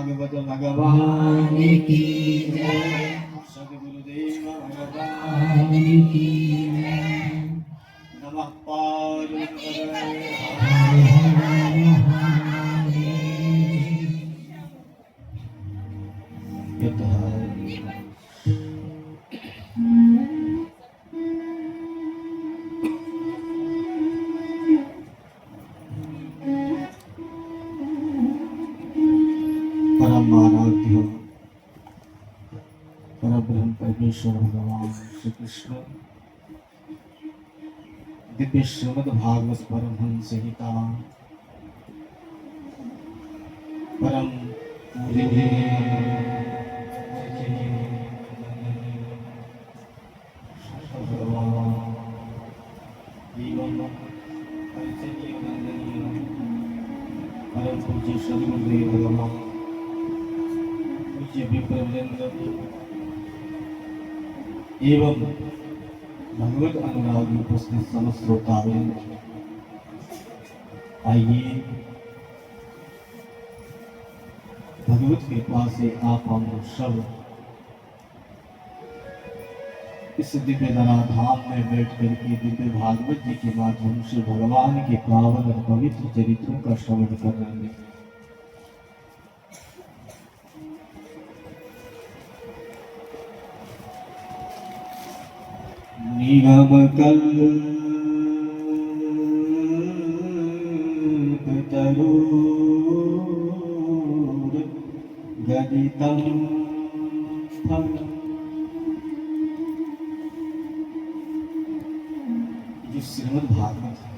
भागवत भगवान की जय, सद्गुरुदेव भगवान की जय। नमः पार्वती परम आराध्य परब्रह्म परमेश्वर भगवान श्री कृष्ण दिव्य श्रीमद् भागवत परमहंस गीता परम परम पूज्य सद्गुरुदेव भगवान विप्रवृंद एवं भगवत अनुरागी उपस्थित समस्त श्रोतावृंद, आइए भगवत कृपा से आप हम सब इस दिव्य धराधाम में बैठ करके दिव्य भागवत जी के माध्यम से भगवान के पावन और पवित्र चरित्रों का श्रवण कर रहे हैं। निगम कल्पतरोर गदितं फलम्। जो श्रीमद् भागवत है,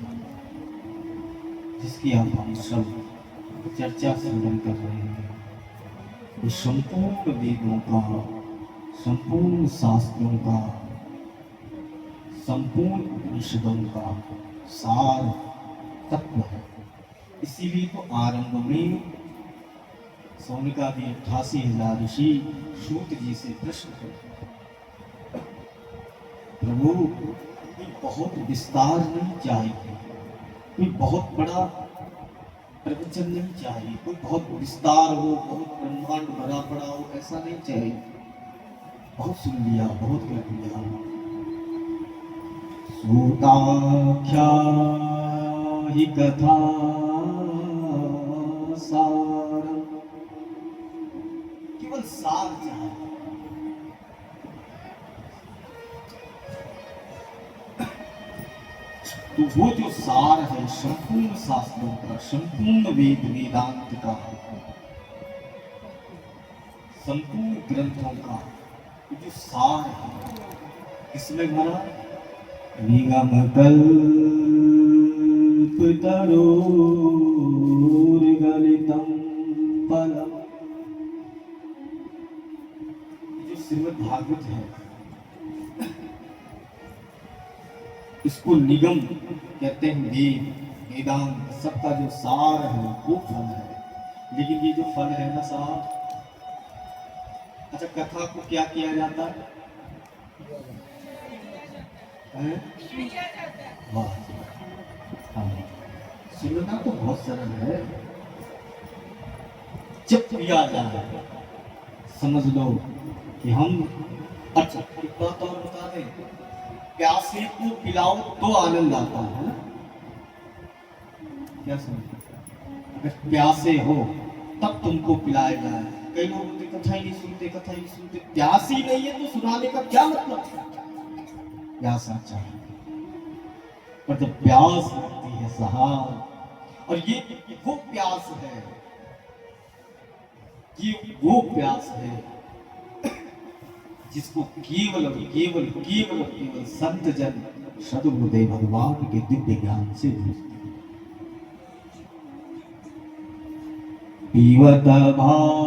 जिसकी आप हम सब चर्चा श्रवण कर रहे हैं, ये संपूर्ण वेदों का, संपूर्ण शास्त्रों का, संपूर्ण उपनिषदों का सार तत्व है। इसीलिए तो आरंभ में सोनिका के 88,000 ऋषि सूत जी से प्रश्न करते, प्रभु कोई बहुत विस्तार नहीं चाहिए, कोई बहुत बड़ा प्रवचन नहीं चाहिए, कोई बहुत विस्तार हो, बहुत ब्रह्मांड भरा पड़ा हो, ऐसा नहीं चाहिए। बहुत सुन लिया, बहुत कर लिया। सूताख्या ही कथा सार, केवल सार चाहिए। तो वो जो सार है संपूर्ण शास्त्रों का, संपूर्ण वेद वेदांत का, संपूर्ण ग्रंथों का जो सार है, इसमें भरा निगम कल्पतरोर गलितं फलम्। जो श्रीमद् भागवत है, इसको निगम कहते हैं। वेद वेदांत सबका जो सार है वो फल है। लेकिन ये जो फल है ना सार, अच्छा कथा को क्या किया जाता है? वाह, सुनना तो बहुत सरल है। जब पिया जाए समझ लो कि हम, अच्छा एक बात और बता दें, प्यासे को पिलाओ तो आनंद आता है ना? क्या समझ, अगर प्यासे हो तब तुमको पिलाया जाए। कई लोग कथा ही नहीं सुनते, कथा ही नहीं सुनते। प्यास ही नहीं है तो सुनाने का क्या मतलब? प्यासा चाहिए, पर जब प्यास लगती है साहब, और ये वो प्यास है, ये वो प्यास है जिसको केवल केवल केवल केवल संत जन सद्गुरुदेव भगवान के दिव्य ज्ञान से बुझते हैं। पीवत भागवतं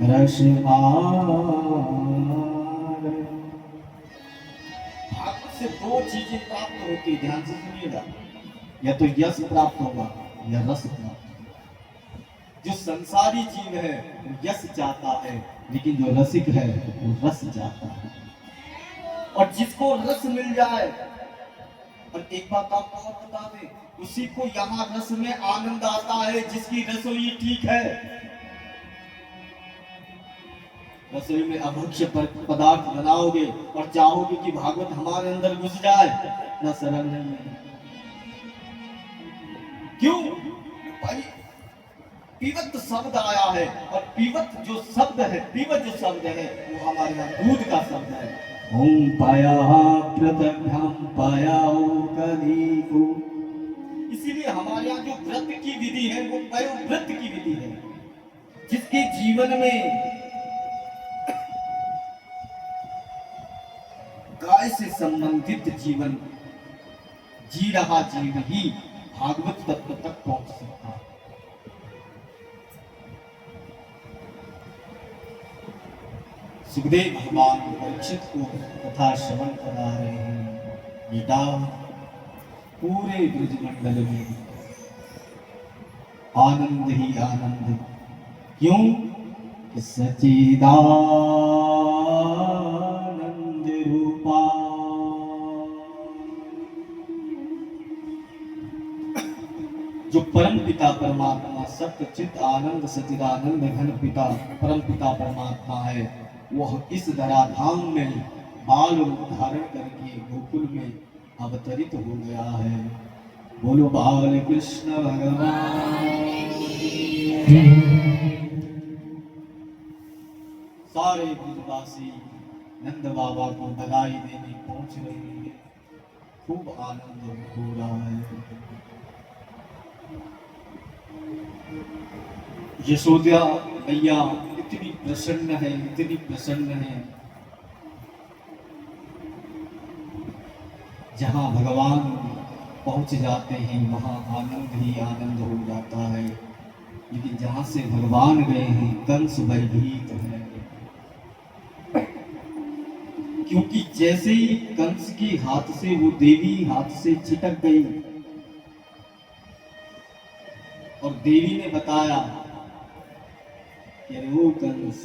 रसमार। भागवत से दो चीजें प्राप्त होती, ध्यान से सुनिएगा, या तो यश प्राप्त होगा या रस प्राप्त। जो संसारी जीव है वो यश चाहता है, लेकिन जो रसिक है वो रस चाहता है। और जिसको रस मिल जाए, और एक बात आपको और बता दें, उसी को यहाँ रस में आनंद आता है जिसकी रसोई ठीक है। रसोई में अभक्ष्य पदार्थ बनाओगे और चाहोगे कि भागवत हमारे अंदर घुस जाए, ना सरल नहीं है। क्यों भाई? पीवत शब्द आया है, और पीवत जो शब्द है, पीवत जो शब्द है वो हमारे यहाँ दूध का शब्द है। ओम पाया प्रत्यभ्याम पाया कदीको। इसीलिए हमारे यहाँ जो व्रत की विधि है वो पयोव्रत की विधि है, जिसके जीवन में गाय से संबंधित जीवन जी रहा जीव ही भागवत तत्व तक पहुंच सकता है। सुखदेव भगवान परीक्षित को कथा श्रवण करा रहे हैं। बेटा, पूरे ब्रजमंडल में आनंद ही आनंद। क्यों कि सच्चिदानंद रूपा। जो परम पिता परमात्मा सत्य चित आनंद सच्चिदानंद घन पिता परम पिता परमात्मा है, वह इस धराधाम में बाल रूप धारण करके गोकुल में अवतरित हो गया है। बोलो बाल कृष्ण भगवान। सारे ब्रजवासी नंद बाबा को बधाई देने पहुंच रहे हैं। खूब आनंद हो रहा है। यशोदा मैया इतनी प्रसन्न है, इतनी प्रसन्न है। जहां भगवान पहुंच जाते हैं वहां आनंद ही आनंद हो जाता है। लेकिन जहां से भगवान गए हैं कंस भयभीत है। क्योंकि जैसे ही कंस के हाथ से वो देवी हाथ से छिटक गई और देवी ने बताया कि अरे वो कंस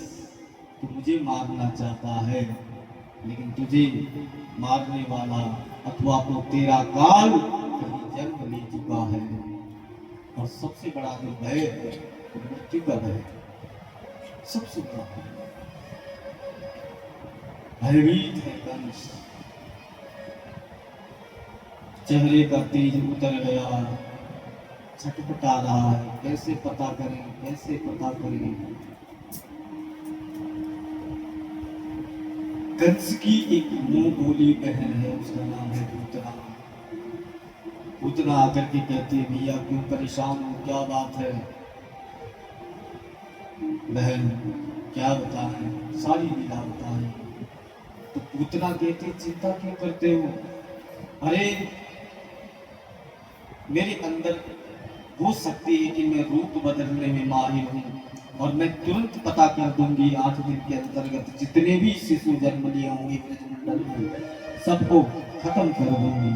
तू मुझे मारना चाहता है, लेकिन तुझे मारने वाला अथवा तो तेरा काल कहीं जन्म ले चुका है। और सबसे बड़ा जो भय है वो मृत्यु का भय, सबसे बड़ा भयभीत है कंस। चेहरे का तेज उतर गया, छटपटा रहा है, कैसे पता करें, कैसे पता करें। कंस की एक मुंह बोली बहन है, उसका नाम है पूतना। पूतना आकर के कहती है भैया क्यों परेशान हो, क्या बात है। बहन क्या बताएं, सारी लीला बताएं। तो पूतना कहती चिंता क्यों करते हो, अरे मेरे अंदर हो सकती है कि मैं रूप बदलने में माहिर हूँ और मैं तुरंत पता कर दूंगी 8 दिन के अंतर्गत जितने भी शिशु जन्म लिए होंगे ब्रजमंडल में सबको खत्म कर दूंगी।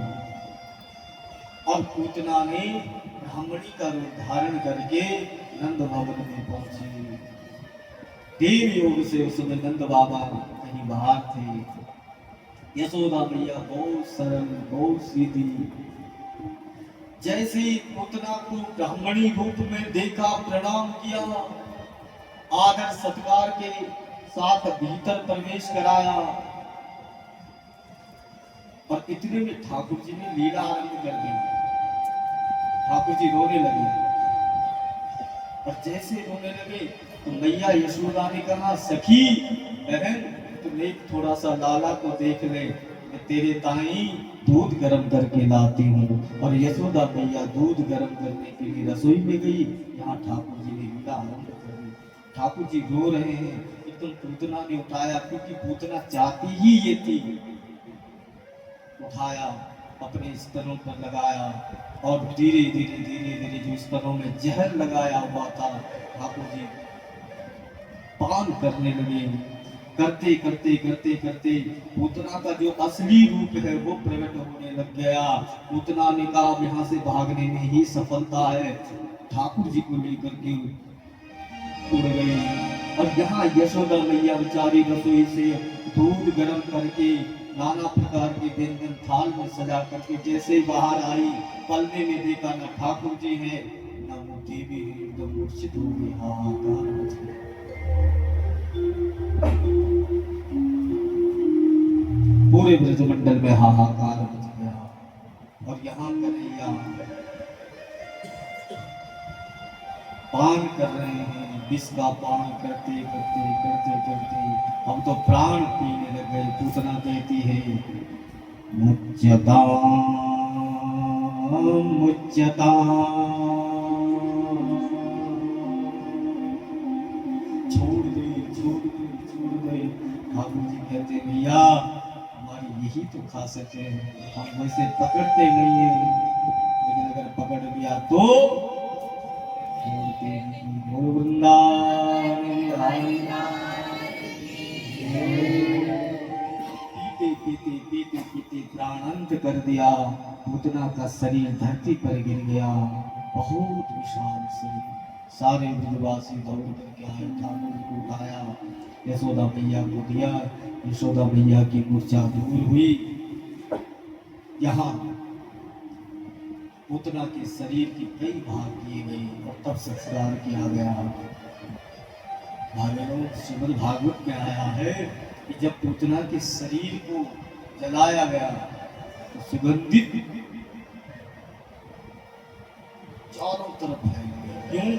और पूतना ने ब्राह्मणी का रूप धारण करके नंद भवन में पहुंची। देव योग से उस समय नंद बाबा कहीं बाहर थे। यशोदा मैया बहुत सरल बहुत सीधी। जैसे पूतना को ब्राह्मणी रूप में देखा, प्रणाम किया, आदर सत्कार के साथ भीतर प्रवेश कराया और इतने में ठाकुर जी ने लीला आरंभ कर दी। ठाकुर जी रोने लगे और जैसे रोने लगे तो मैया यशोदा ने कहा सखी बहन तुम एक थोड़ा सा लाला को देख ले, मैं तेरे ताई दूध गर्म करके लाती हूँ। और यशोदा मैया दूध गर्म करने के लिए रसोई में गई। यहाँ ठाकुर जी ने लीला आरंभ कर दी। ठाकुर जी रो रहे हैं, एकदम पूतना ने उठाया, क्योंकि पूतना चाहती ही ये थी। उठाया, अपने स्तनों पर लगाया और धीरे धीरे धीरे धीरे जो स्तनों में जहर लगाया हुआ था ठाकुर जी पान करने लगे। करते करते करते करते पूतना का जो असली रूप है वो प्रकट होने लग गया। पूतना ने कहा यहाँ से भागने में ही सफलता है। ठाकुर जी को लेकर के उड़ गई और यहाँ यशोदा मैया बेचारी रसोई से दूध गर्म करके नाना प्रकार के व्यंजन थाल में सजा करके जैसे बाहर आई, पलने में देखा न ठाकुर जी है न वो देवी है। एकदम मूर्छित हो गई, हाहाकार मच गया। पूरे ब्रजमंडल में हाहाकार मच गया। और यहाँ कन्हैया पान कर रहे हैं, विष का पान करते करते करते करते हम तो प्राण पीने लग गए। पूतना कहती है मुच्यताम मुच्यताम, छोड़ दे छोड़ दे छोड़ दे। ठाकुर जी कहते भैया हमारी यही तो खासियत है, हम वैसे पकड़ते नहीं है, लेकिन अगर पकड़ लिया तो छोड़ते नहीं। बोल वृंदावन पीते पीते पीते पीते प्राण अंत कर दिया। पूतना का शरीर धरती पर गिर गया बहुत विशाल से सारे ब्रजवासी दौड़ करके आए, ठाकुर को उठाया, यशोदा मैया को दिया। यशोदा मैया की मूर्छा दूर हुई। यहाँ पूतना के शरीर की कई भाग किए गए और तब संस्कार किया गया। भागवत श्रीमद् भागवत में आया है कि जब पूतना के शरीर को जलाया गया तो सुगंधित चारों तरफ फैल गया। क्यों?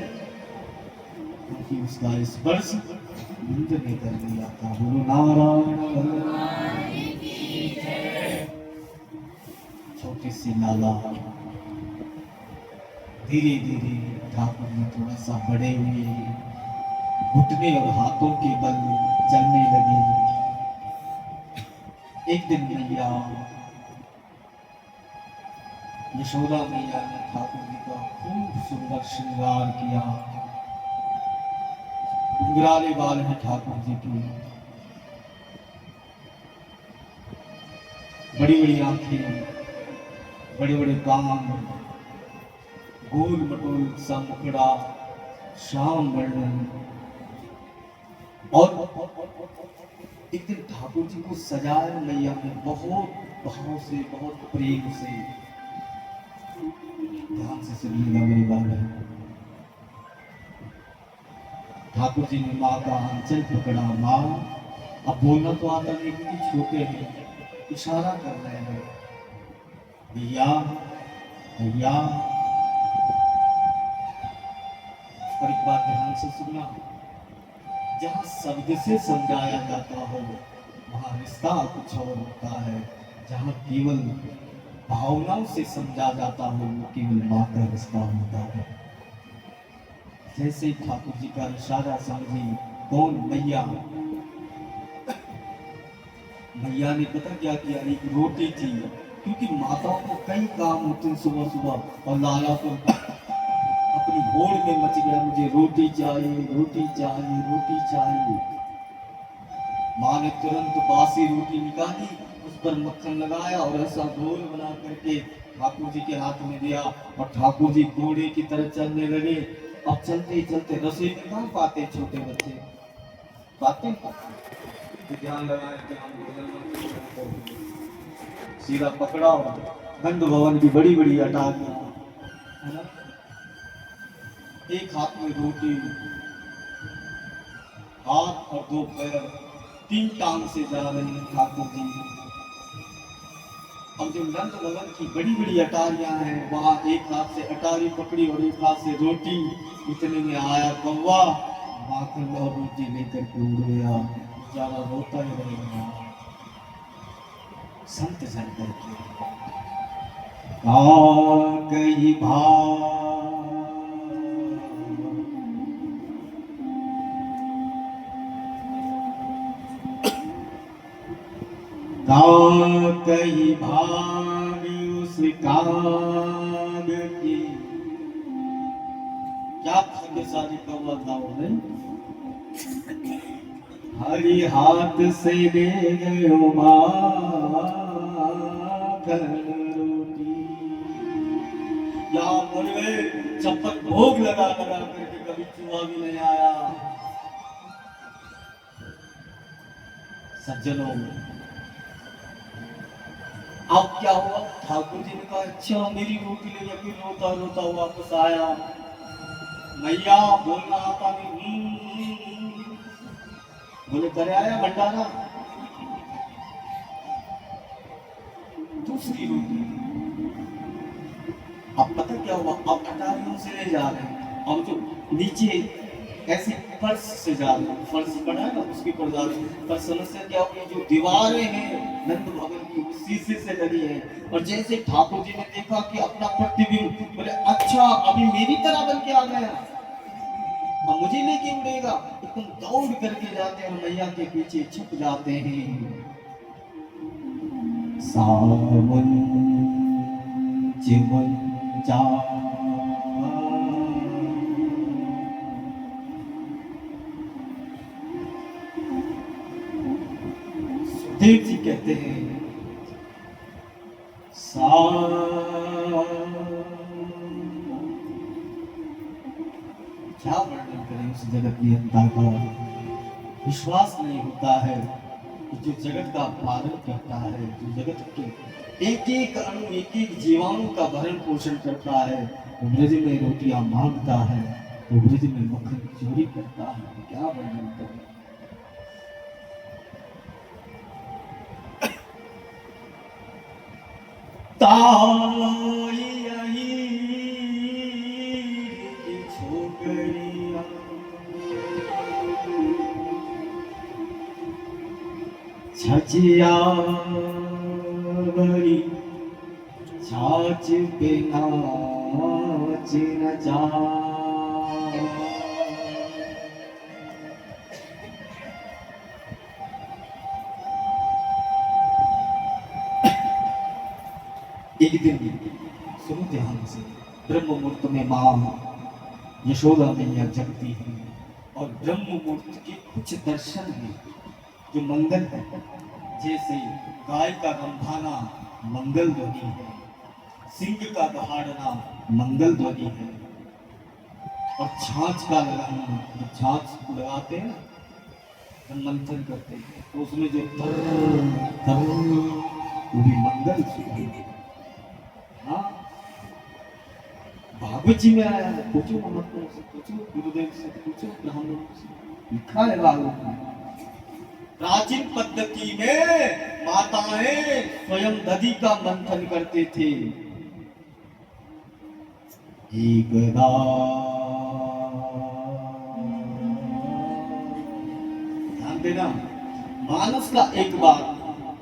क्योंकि उसका स्पर्श इंद्र ने कर लिया था। बोलो नारायण। छोटी सी लाला धीरे धीरे ठाकुर ने थोड़ा सा बड़े हुए, घुटने और हाथों के बल चलने लगे। एक दिन मैया यशोदा मैया ने ठाकुर जी का खूब सुंदर श्रृंगार किया। घुंघराले बाल हैं ठाकुर जी की, बड़ी बड़ी आंखें, बड़े बड़े कान, गोल मटोल सा मुखड़ा, श्याम वर्णन। और एक दिन ठाकुर जी को सजाया मैया ने बहुत भाव से, बहुत प्रेम से। ध्यान से सुनिएगा मेरी बात। ठाकुर जी ने माँ का आंचल पकड़ा। माँ, अब बोलना तो आता नहीं क्योंकि छोटे हैं, इशारा कर रहे हैं, भैया भैया। और एक बात ध्यान से सुनना, जहाँ शब्द से समझाया जाता हो वहाँ रिश्ता कुछ और होता है। जहाँ केवल भावनाओं से समझा जाता हो वो केवल माँ का रिश्ता होता है। जैसे ठाकुर जी का इशारा समझी, कौन? मैया। मैया ने पता क्या किया? एक रोटी थी, क्योंकि माताओं को कई काम होते हैं सुबह सुबह, और लाला को अपनी होड़ में मच गया, मुझे रोटी चाहिए, रोटी चाहिए, रोटी चाहिए। माँ ने तुरंत बासी रोटी निकाली, उस पर मक्खन लगाया और ऐसा गोल बना करके ठाकुर जी के हाथ में दिया, और ठाकुर जी घोड़े की तरह चलने लगे। अब चलते चलते रसोई में कहाँ पाते छोटे बच्चे, पाते तो ध्यान लगाए, सीधा पकड़ा। गंध भवन की बड़ी बड़ी अटारियां, है ना? एक हाथ में रोटी, हाथ और दो पैर, 3 टांग से जा रहे हैं ठाकुर जी। अब जो नंद भवन की बड़ी बड़ी अटारियां हैं, वहां एक हाथ से अटारी पकड़ी और एक हाथ से रोटी। इतने में आया कौवा, माखन और रोटी लेकर के उड़ गया। ज्यादा रोता ही नहीं गया। संत जन करके कई भाव कई भाग उस काग की। क्या भाग्यशाली कौवा था वो, नहीं? हरि हाथ से दे गयो माखन रोटी। यहाँ बोल गए चप्पल भोग लगा लगा करके, कभी चूहा भी नहीं आया। सज्जनों, अब क्या हुआ? ठाकुर जी ने कहा अच्छा मेरी रोटी ले जाके रोता रोता वापस आया। मैया बोलना आता नहीं, बोले करे आया भंडारा। दूसरी रोटी। अब पता क्या हुआ? अब अटारियों से ले जा रहे हैं, अब जो नीचे ऐसे फर्श से जा रहे हैं, फर्श बना है ना उसके ऊपर जा रहे हैं। पर समस्या क्या होगी? जो दीवारें हैं नंद भवन की शीशे से लगी है, और जैसे ठाकुर जी ने देखा कि अपना प्रतिबिंब, बोले अच्छा अभी मेरी तरह बन के आ गया, अब मुझे लेके उड़ेगा। एकदम दौड़ करके जाते हैं, मैया के पीछे छुप जाते हैं। सावन जीवन जा देव जी कहते हैं क्या वर्णन करें उस जगत की अनंता का। विश्वास नहीं होता है कि जो जगत का पालन करता है, जो जगत के एक एक अणु एक एक जीवाणु का भरण पोषण करता है, वो ब्रज में रोटियां मांगता है, वो ब्रज में मक्खन चोरी करता है। क्या वर्णन करें। ताई की छोकरियां छचिया बड़ी छाछ पे नाच नचा। एक दिन सुनो ध्यान से, ब्रह्म मुहूर्त में मां यशोदा मैया जगती है और ब्रह्म मुहूर्त के कुछ दर्शन हैं जो मंगल है। जैसे गाय का रंभाना मंगल ध्वनि है, सिंह का दहाड़ना मंगल ध्वनि है, और छाछ का लगाना, जब छाछ लगाते हैं ना, मंथन करते हैं तो उसमें जो वो भी मंगल है। हाँ, भागवत जी में आया है। पूछो महात्माओं से, पूछो गुरुदेव से, पूछो ब्राह्मणों से, लिखा है भागवत में। प्राचीन पद्धति में माताएं स्वयं दधि का मंथन करते थे। एकदा ध्यान देना, मानस का एक बार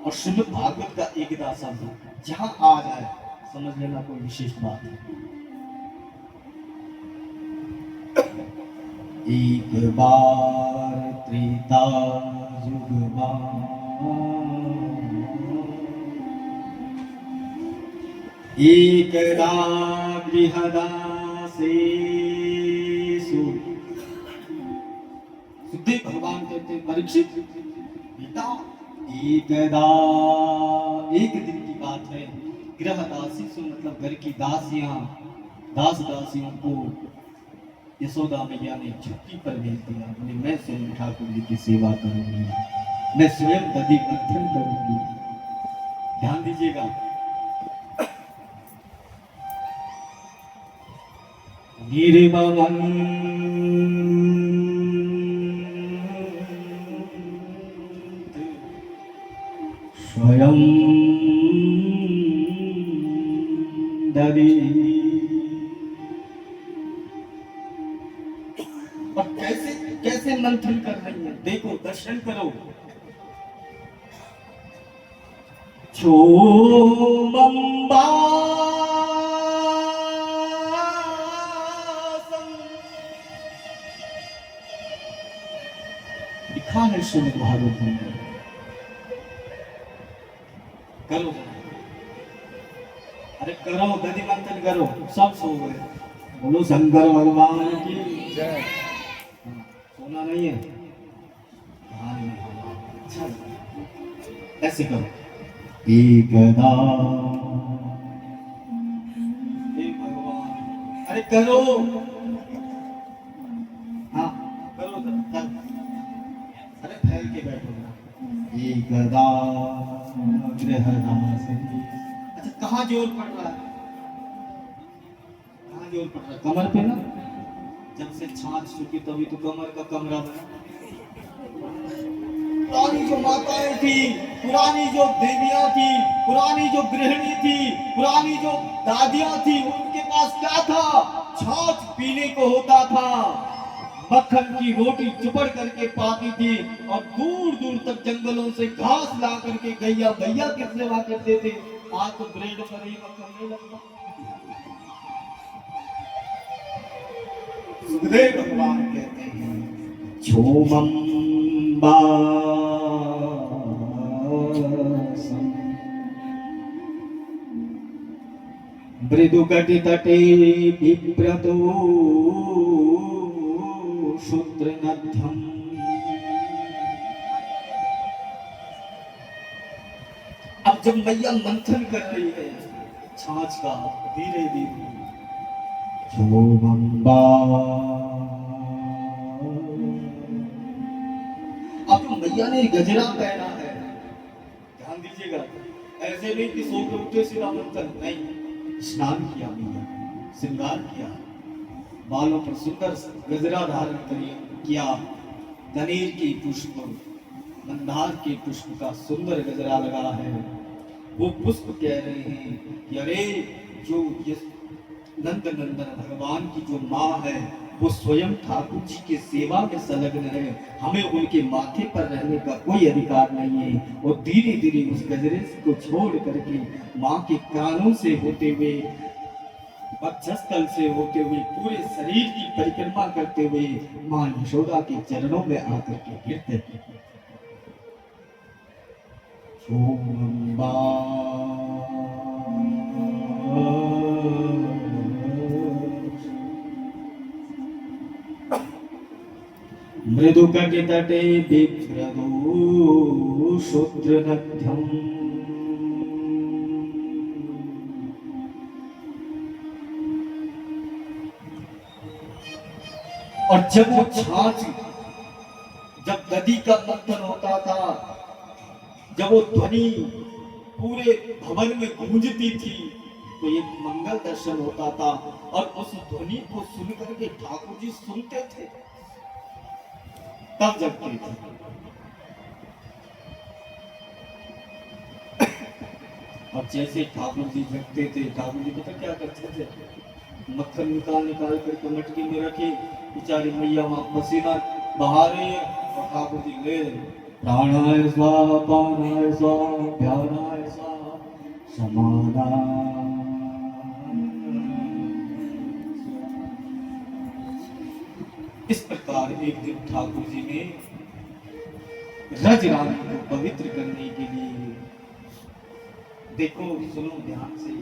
और श्रीमद् भागवत का एकदा शब्द जहां आ जाए समझ लेना कोई विशेष बात है। एक बार त्रेता युग एकदा गृहदासेषु। सुखदेव भगवान कहते हैं परीक्षित बेटा, एकदा एक दिन की बात है, गृहदासेषु मतलब घर की दासियां, दास दासियों को यशोदा मैया ने छुट्टी पर भेज दिया। बोले मैं स्वयं ठाकुर जी की सेवा करूंगी, मैं स्वयं दधि मंथन करूंगी। ध्यान दीजिएगा, निर्ममं स्वयं दधि। और कैसे कैसे मंथन कर रही है, देखो दर्शन करो। छोमंबा लिखा है श्रीमद् भागवत में। करो, अरे करो, दधि मंथन करो। सब सो गए, बोलो शंकर भगवान की जय। सोना नहीं है, अच्छा ऐसे करो। एकदा भगवान, अरे करो, हाँ करो, अरे फैल के बैठो। एकदा गृहदासी। अच्छा कहाँ जोर पड़ रहा है, कहाँ जोर पड़ रहा है? कमर पे ना। जब से छाछ चुकी तभी तो कमर का कमरा बना। पुरानी जो माताएं थी, पुरानी जो देवियां थी, पुरानी जो गृहिणी थी, पुरानी जो दादियां थी, उनके पास क्या था? छाछ पीने को होता था, मक्खन की रोटी चुपड़ करके पाती थी, और दूर दूर तक जंगलों से घास ला करके गैया भैया की सेवा करते थे। आज तो ब्रेड पर ही मक्खन नहीं लगता। सुखदेव भगवान कहते हैं छोमंबा मृदुकटि तटे बिभ्रतो शूद्रनध्यम्। अब जब मैया मंथन कर रही है छाछ का, धीरे धीरे छोमंबा अब जो मैया ने गजरा पहना है, ध्यान दीजिएगा, ऐसे नहीं कि सो के उठे सीधा मंथन, नहीं, स्नान किया मैया, श्रृंगार किया, बालों पर सुंदर गजरा धारण किया, गनेर के पुष्प, मंदार के पुष्प का सुंदर गजरा लगा है। वो पुष्प कह रहे हैं कि अरे जो ये नंद नंदन भगवान की जो माँ है वो स्वयं ठाकुर जी के सेवा में संलग्न है, हमें उनके माथे पर रहने का कोई अधिकार नहीं है। और धीरे धीरे उस गजरे को छोड़ करके माँ के कानों से होते हुए, वक्षस्थल से होते हुए, पूरे शरीर की परिक्रमा करते हुए माँ यशोदा के चरणों में आकर के गिरते हैं। मृदुकटितटे बिभ्रदो शूद्रनद्यम्। और जब वो छाछ, जब नदी का मंथन होता था, जब वो ध्वनि पूरे भवन में गूंजती थी, तो एक मंगल दर्शन होता था। और उस ध्वनि को सुनकर के ठाकुर जी सुनते थे, तब जगते थे। और जैसे ठाकुर जी जगते थे, ठाकुर जी पता क्या करते थे, मक्खन निकाल करके मटकी में रखे, बेचारी मैया वहां पसीना बहा रही है, और ठाकुर जी ले प्राणाय स्वाहा पानाय स्वाहा ध्यानाय स्वाहा समाना। इस प्रकार एक दिन ठाकुर जी ने रज रानी को पवित्र करने के लिए, देखो सुनो ध्यान से,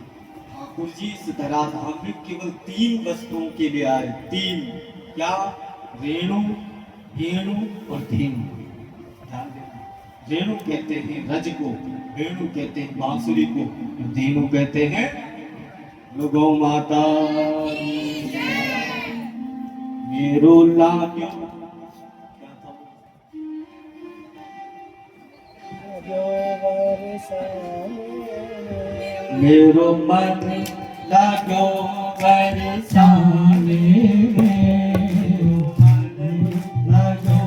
ठाकुर जी इस धराधाम में केवल 3 वस्तुओं के लिए आए। 3 क्या? रेणु, वेणु और धेनु। ध्यान देना, रेणु कहते हैं रज को, वेणु कहते हैं बांसुरी को, धेनु कहते हैं गौ माता। मेरो लाड्यो क्या था? मेरो मन लागो बरसाने, लागो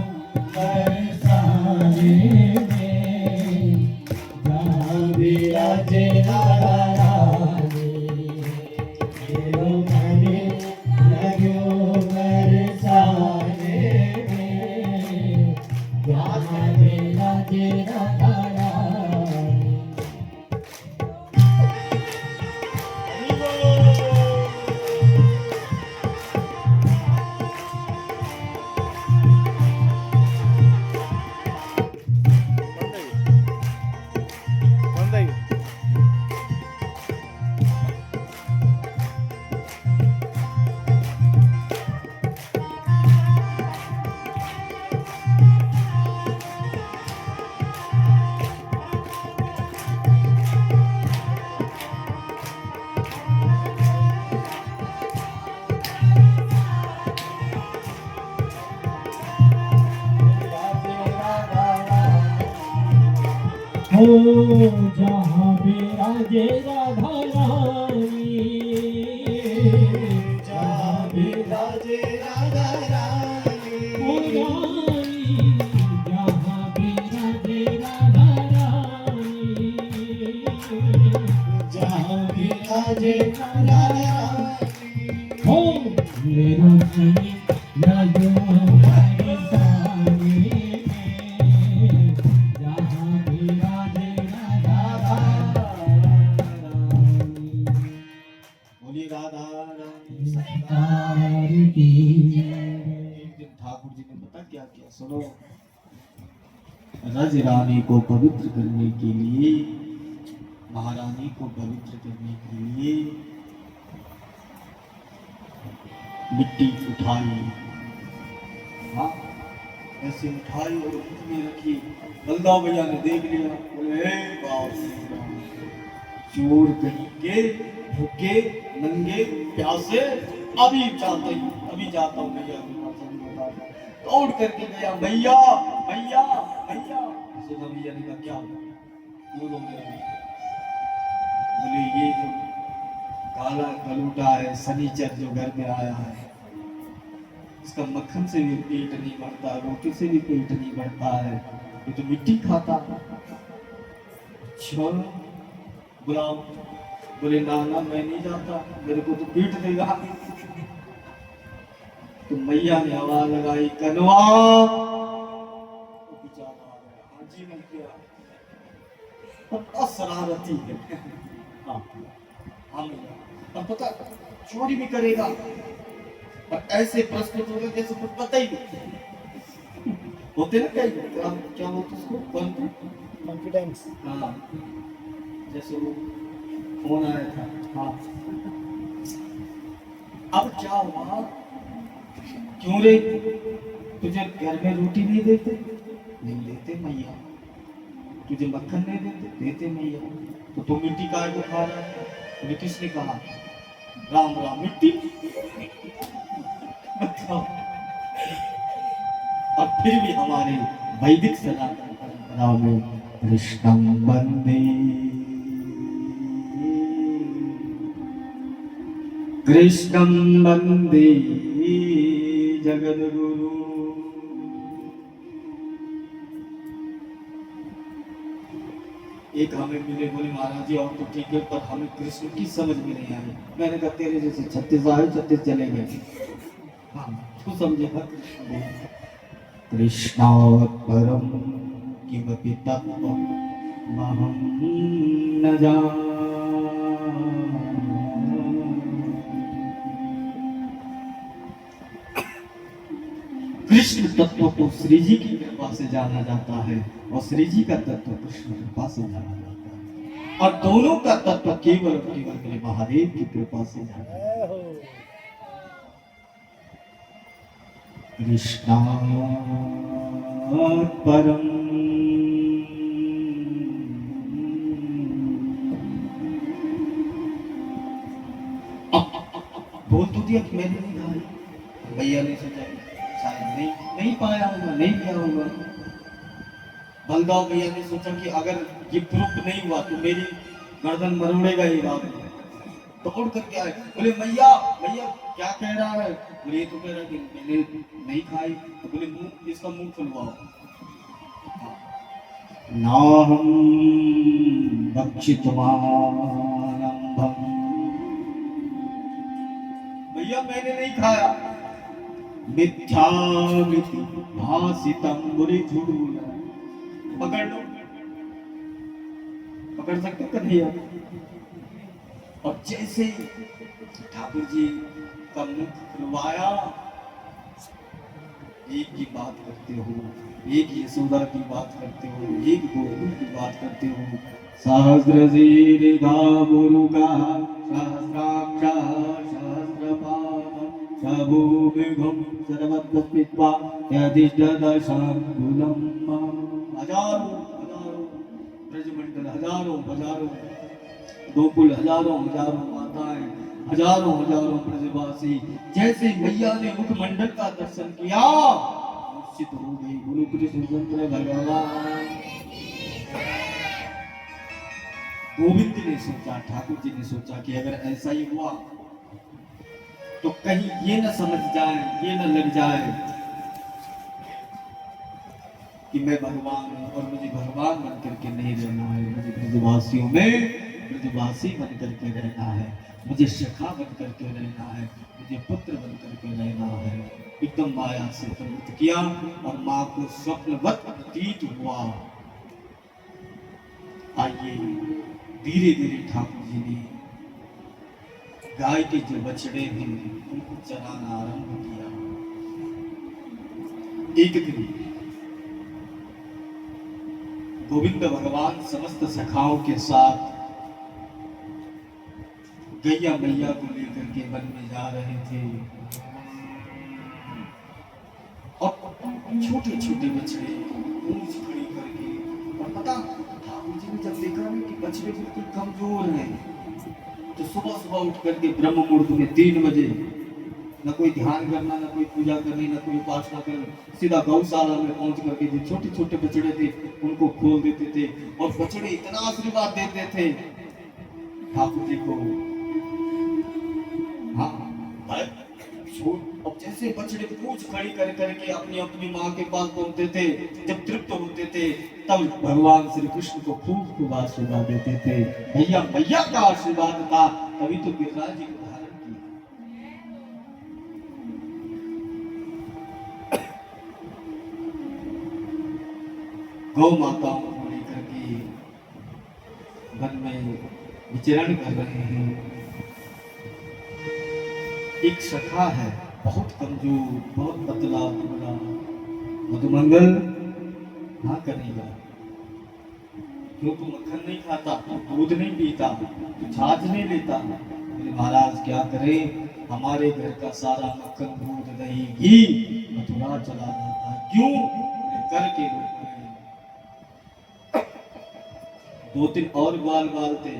बरसाने में, जहाँ भी राजे रानी, मेरो मन लागो बरसाने में, जहाँ भी राजे रानी। हो जहाँ विराजे राधा रानी, जहाँ विराजे राधा रानी, ओ रानी, जहाँ विराजे राधा रानी, जहाँ विराजे राधा रानी, हो मेरो जी लागो बरसाने में, जहाँ विराजे राधा रानी। बोली राधा रानी सरकार की। एक दिन ठाकुर जी ने पता क्या किया, सुनो, रज रानी को पवित्र करने के लिए, महारानी को पवित्र करने के लिए मिट्टी उठाई, हाँ ऐसे उठाई और दूध में रखी। बलदाव भैया ने देख लिया, बोले चोर कहीं के, भूखे नंगे प्यासे, अभी जाता हूँ भैया, दौड़ करके गया, मैया मैया मैया। यशोदा मैया ने कहा क्या क्यों रो रहे हो? बोले ये जो काला कलूटा है शनिचर जो घर में आया है, इसका मक्खन से भी पेट नहीं भरता, रोटी से भी पेट नहीं भरता है, ये तो मिट्टी खाता। अच्छा गुलाम बोले नाना मैं नहीं जाता, मेरे को तो पीट देगा। तो मैया ने आवाज लगाई कनवा। तो बेचारा आ गया, हाँ जी मैं क्या शरारती है। हाँ हाँ मैया, अब पता चोरी भी करेगा और ऐसे प्रस्तुत होगा जैसे कुछ पता ही नहीं होते ना, क्या बोलते उसको कॉन्फिडेंस। हाँ जैसे वो फोन आया था। हाँ अब क्या हुआ, क्यों रे तुझे घर में रोटी नहीं देते? नहीं देते मैया। तुझे मक्खन नहीं देते? देते मैया। तो तुम मिट्टी काय को खा रहा है? तुम्हें किसने कहा? राम राम मिट्टी। और फिर भी हमारे वैदिक सनातन परंपरा में कृष्णं वंदे कृष्णं वंदे जगद्गुरु। एक हमें मिले, बोले महाराज जी और तो ठीक है पर हमें कृष्ण की समझ में नहीं आई। मैंने कहा तेरे जैसे 36 आए 36 चले गए। हाँ तू समझेगा कृष्णात् परम किमपि तत्त्वमहं न जाने। कृष्ण तत्व को श्री जी की कृपा से जाना जाता है और श्री जी का तत्व कृष्ण कृपा से जाना जाता है, और दोनों का तत्व केवल केवल मेरे महादेव की कृपा से जाना जाता है। कृष्णात् परम बोल तो दिया कि मैंने नहीं कहा। भैया ने सोचा शायद नहीं पाया होगा, नहीं किया होगा। बलदाव भैया ने सोचा कि अगर ये प्रूफ नहीं हुआ तो मेरी गर्दन मरोड़ेगा ही रात में। तो उड़ करके आए, बोले मैया मैया क्या कह रहा है? बोले ये तो कह रहा है कि मैंने नहीं खाई। तो बोले मुंह, इसका मुंह खुलवाओ। नाहं भक्षितवानम्भं। भैया मैंने नहीं खाया। मिथ्यामिति भासितम, बुरी झूठ बोला। पकड़ लो, पकड़ सकते कन्हैया। और जैसे ठाकुर जी का मुख खुलवाया, एक की बात करते हो, एक यशोदा की बात करते हो, एक गोकुल की बात करते हो। सहस्र शीर्षा मुरुगा सहस्राक्षा सहस्रपाद सबूमिघं सर्वत्र स्थित्वा यदिष्टदशाङ्गुलं। हजारों हजारों ब्रजमंडल, हजारों हजारों गोकुल, हजारों हजारों माताएं, हजारों हजारों ब्रजवासी, जैसे मैया ने मुखमंडल का दर्शन किया निश्चित हो गई। गुरु कृष्ण चंद्र भगवान। गोविंद ने सोचा, ठाकुर जी ने सोचा कि अगर ऐसा ही हुआ तो कहीं ये न समझ जाए, ये न लग जाए कि मैं भगवान हूं और मुझे भगवान बन करके नहीं रहना है। मुझे ब्रजवासियों में ब्रजवासी बन करके रहना है, मुझे सखा बन करके रहना है, मुझे पुत्र बन करके रहना है। एकदम माया से प्रवृत्त किया और माँ को स्वप्नवत प्रतीत हुआ। आइए धीरे धीरे ठाकुर जी ने गाय के जो बछड़े थे उनको चराना आरंभ किया। एक दिन गोविंद भगवान समस्त सखाओं के साथ गैया मैया को लेकर के वन में जा रहे थे और छोटे छोटे बछड़े पूंछ खड़ी करके, और पता ठाकुर जी ने जब देखा ना कि बछड़े बिल्कुल कमजोर हैं तो सुबह सुबह उठ करके ब्रह्म मुहूर्त में 3 बजे न कोई ध्यान करना, न कोई पूजा करनी, न कोई उपासना करनी, सीधा गौशाला में पहुंच करके जो छोटे छोटे बछड़े थे उनको खोल देते थे और बछड़े इतना आशीर्वाद देते थे ठाकुर जी को। हाँ, अब जैसे बछड़े पूछ खड़ी कर करके अपनी अपनी माँ के पास पहुंचते थे, जब तृप्त होते थे तब भगवान श्री कृष्ण को खूब खूब आशीर्वाद देते थे। भैया भैया का आशीर्वाद था, तभी तो गिरिराज जी को धारण किया। गौ माताओं को लेकर के वन में विचरण कर रहे हैं। एक सखा है, बहुत कमजोर, बहुत पतला दुबला, मधुमंगल हाँ करेगा, क्यों तू मक्खन नहीं खाता, दूध नहीं पीता, तू छाछ नहीं लेता? बोले महाराज क्या करें, हमारे घर का सारा मक्खन दूध दही घी मथुरा चला जाता है। क्यों? करके दो तीन और ग्वाल बाल थे,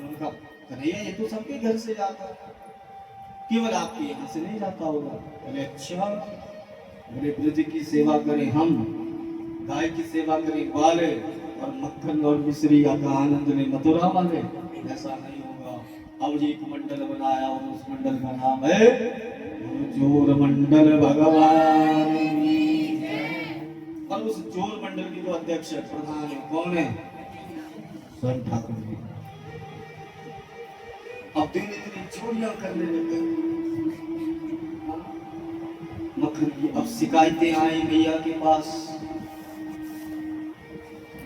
उनका कन्हैया ये तो सबके घर से जाता है, केवल आपके यहाँ से नहीं जाता होगा। बोले अच्छा, बोले ब्रज की सेवा करें हम, गाय की सेवा करें वाले, और मक्खन और मिश्री का आनंद ले मथुरा वाले, ऐसा नहीं होगा। अब जी एक मंडल बनाया और उस मंडल का नाम है जोर मंडल भगवान। और उस जोर मंडल की जो अध्यक्ष प्रधान है कौन है? स्वयं ठाकुर जी। अब दिन इतनी चोरियां करने लगे मक्खन की। अब शिकायतें आई मैया के पास,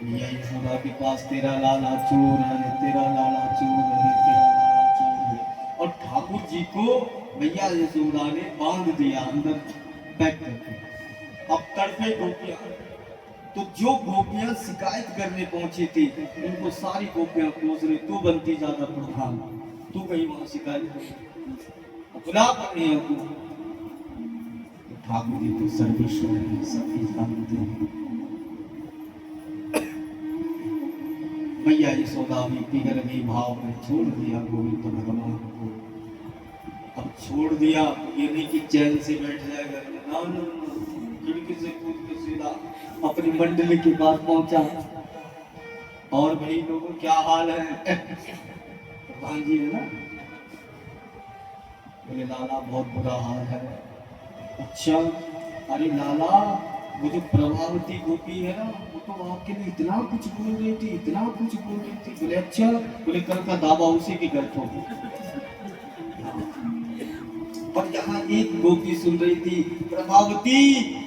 मैया यशोदा के पास, तेरा लाला चोर है, तेरा लाला चोर है, तेरा लाला चोर है। और ठाकुर जी को मैया यशोदा ने बांध दिया अंदर पैक करके। अब तड़पे गोपियां, तो जो गोपियां शिकायत करने पहुंची थी उनको सारी गोपियां पूछ रही, तू बनती ज्यादा प्रधान, तू कहीं वहां शिकायत बुला पड़े हैं तू। ठाकुर जी तो सर्वेश्वर है, सभी जानते हैं। मैया यशोदा भी पिघल गई भाव में, छोड़ दिया गोविंद भगवान को। अब छोड़ दिया, ये नहीं कि चैन से बैठ जाए घर में, ना खिड़की से कूद के सीधा अपनी मंडली के पास पहुंचा। और भाई लोगों क्या हाल है? प्रधान जी है ना, बोले लाला बहुत बुरा हाल है। अच्छा, अरे लाला वो जो प्रभावती गोपी है ना, वो तो आपके लिए इतना कुछ बोल रही थी, इतना कुछ बोल रही थी। बोले अच्छा, बोले कल का दावा उसी के घर को। और यहाँ एक गोपी सुन रही थी, प्रभावती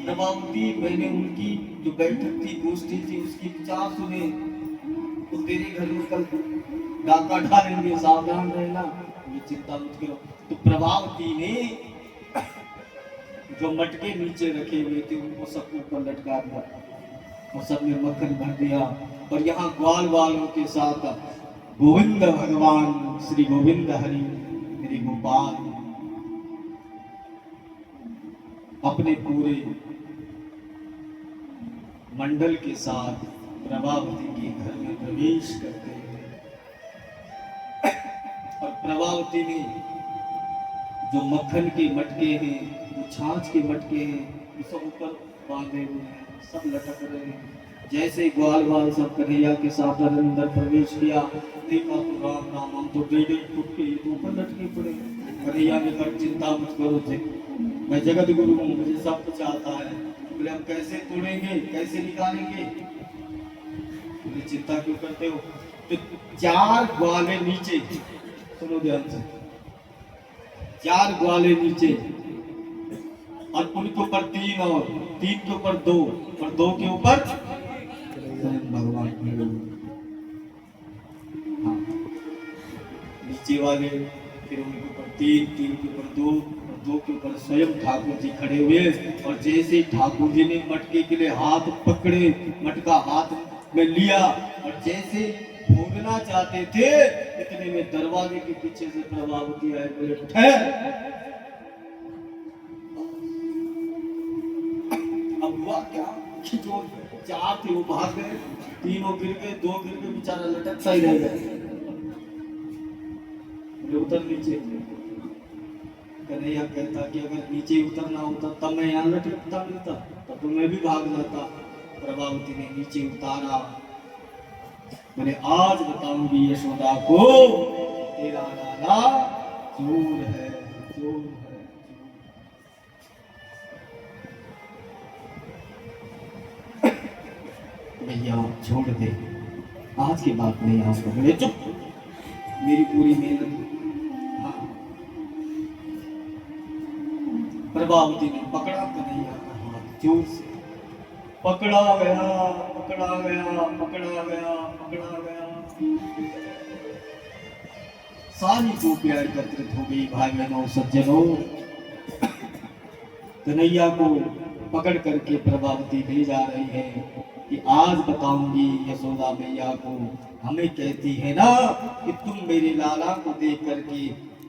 प्रभावती, मैंने उनकी जो बैठक थी, गोष्ठी थी, उसकी विचार सुने, तो तेरे घर में कल डाका डालेंगे, सावधान रहना, ये चिंता मत करो। तो प्रभावती ने जो मटके नीचे रखे हुए थे उनको सबके ऊपर लटका दिया और सब में मक्खन भर दिया। और यहाँ ग्वाल वालों के साथ गोविंद भगवान श्री गोविंद हरि मेरे गोपाल अपने पूरे मंडल के साथ प्रभावती के घर में प्रवेश करते हैं। और प्रभावती ने जो मक्खन के मटके हैं, जो छाछ के मटके हैं, वो सब ऊपर बांधे हुए हैं, सब लटक रहे हैं। जैसे ग्वाल वाल सब कन्हैया के साथ अंदर प्रवेश किया, देखा तो राम राम, हम तो डेढ़ फुट के तो ऊपर लटके पड़े। कन्हैया ने कहा चिंता मत करो थे, मैं जगत गुरु हूँ, मुझे सब कुछ आता है। बोले हम कैसे तोड़ेंगे, कैसे निकालेंगे? बोले चिंता क्यों करते हो? तो 4 ग्वाले नीचे, सुनो ध्यान से, 4 ग्वाले नीचे और उनके ऊपर 3 और 3 के ऊपर 2 और 2 के ऊपर भगवान। हाँ, नीचे वाले फिर उनके ऊपर 3, 3 के ऊपर 2 और 2 के ऊपर स्वयं ठाकुर जी खड़े हुए। और जैसे ठाकुर जी ने मटके के लिए हाथ पकड़े, मटका हाथ में लिया और जैसे भोगना चाहते थे, इतने में दरवाजे के पीछे से प्रभावती आए, बोले ठहर। अब हुआ क्या कि जो 4 थे वो भाग गए, 3 गिर गए, 2 गिर गए, बेचारा लटकता ही रह गया। उतर नीचे कन्हैया कहता कि अगर नीचे उतरना होता तब मैं यहाँ लटकता मिलता, तब तो मैं भी भाग जाता। प्रभावती ने नीचे उतारा। मैंने आज बताऊंगी यशोदा को तेरा लाला चोर है, चोर है। भैया छोड़ दे, आज की बात नहीं, आज को बोले चुप, मेरी पूरी मेहनत। हाँ। प्रभावती ने पकड़ा कन्हैया का हाथ जोर से, पकड़ा गया, पकड़ा गया, पकड़ा गया, पकड़ा गया। सारी गोपियां एकत्रित हो गई, भाई बहनों सज्जनों। कन्हैया को पकड़ करके प्रभावती ले जा रही है कि आज बताऊंगी यशोदा मैया को, हमें कहती है ना कि तुम मेरे लाला को देख करके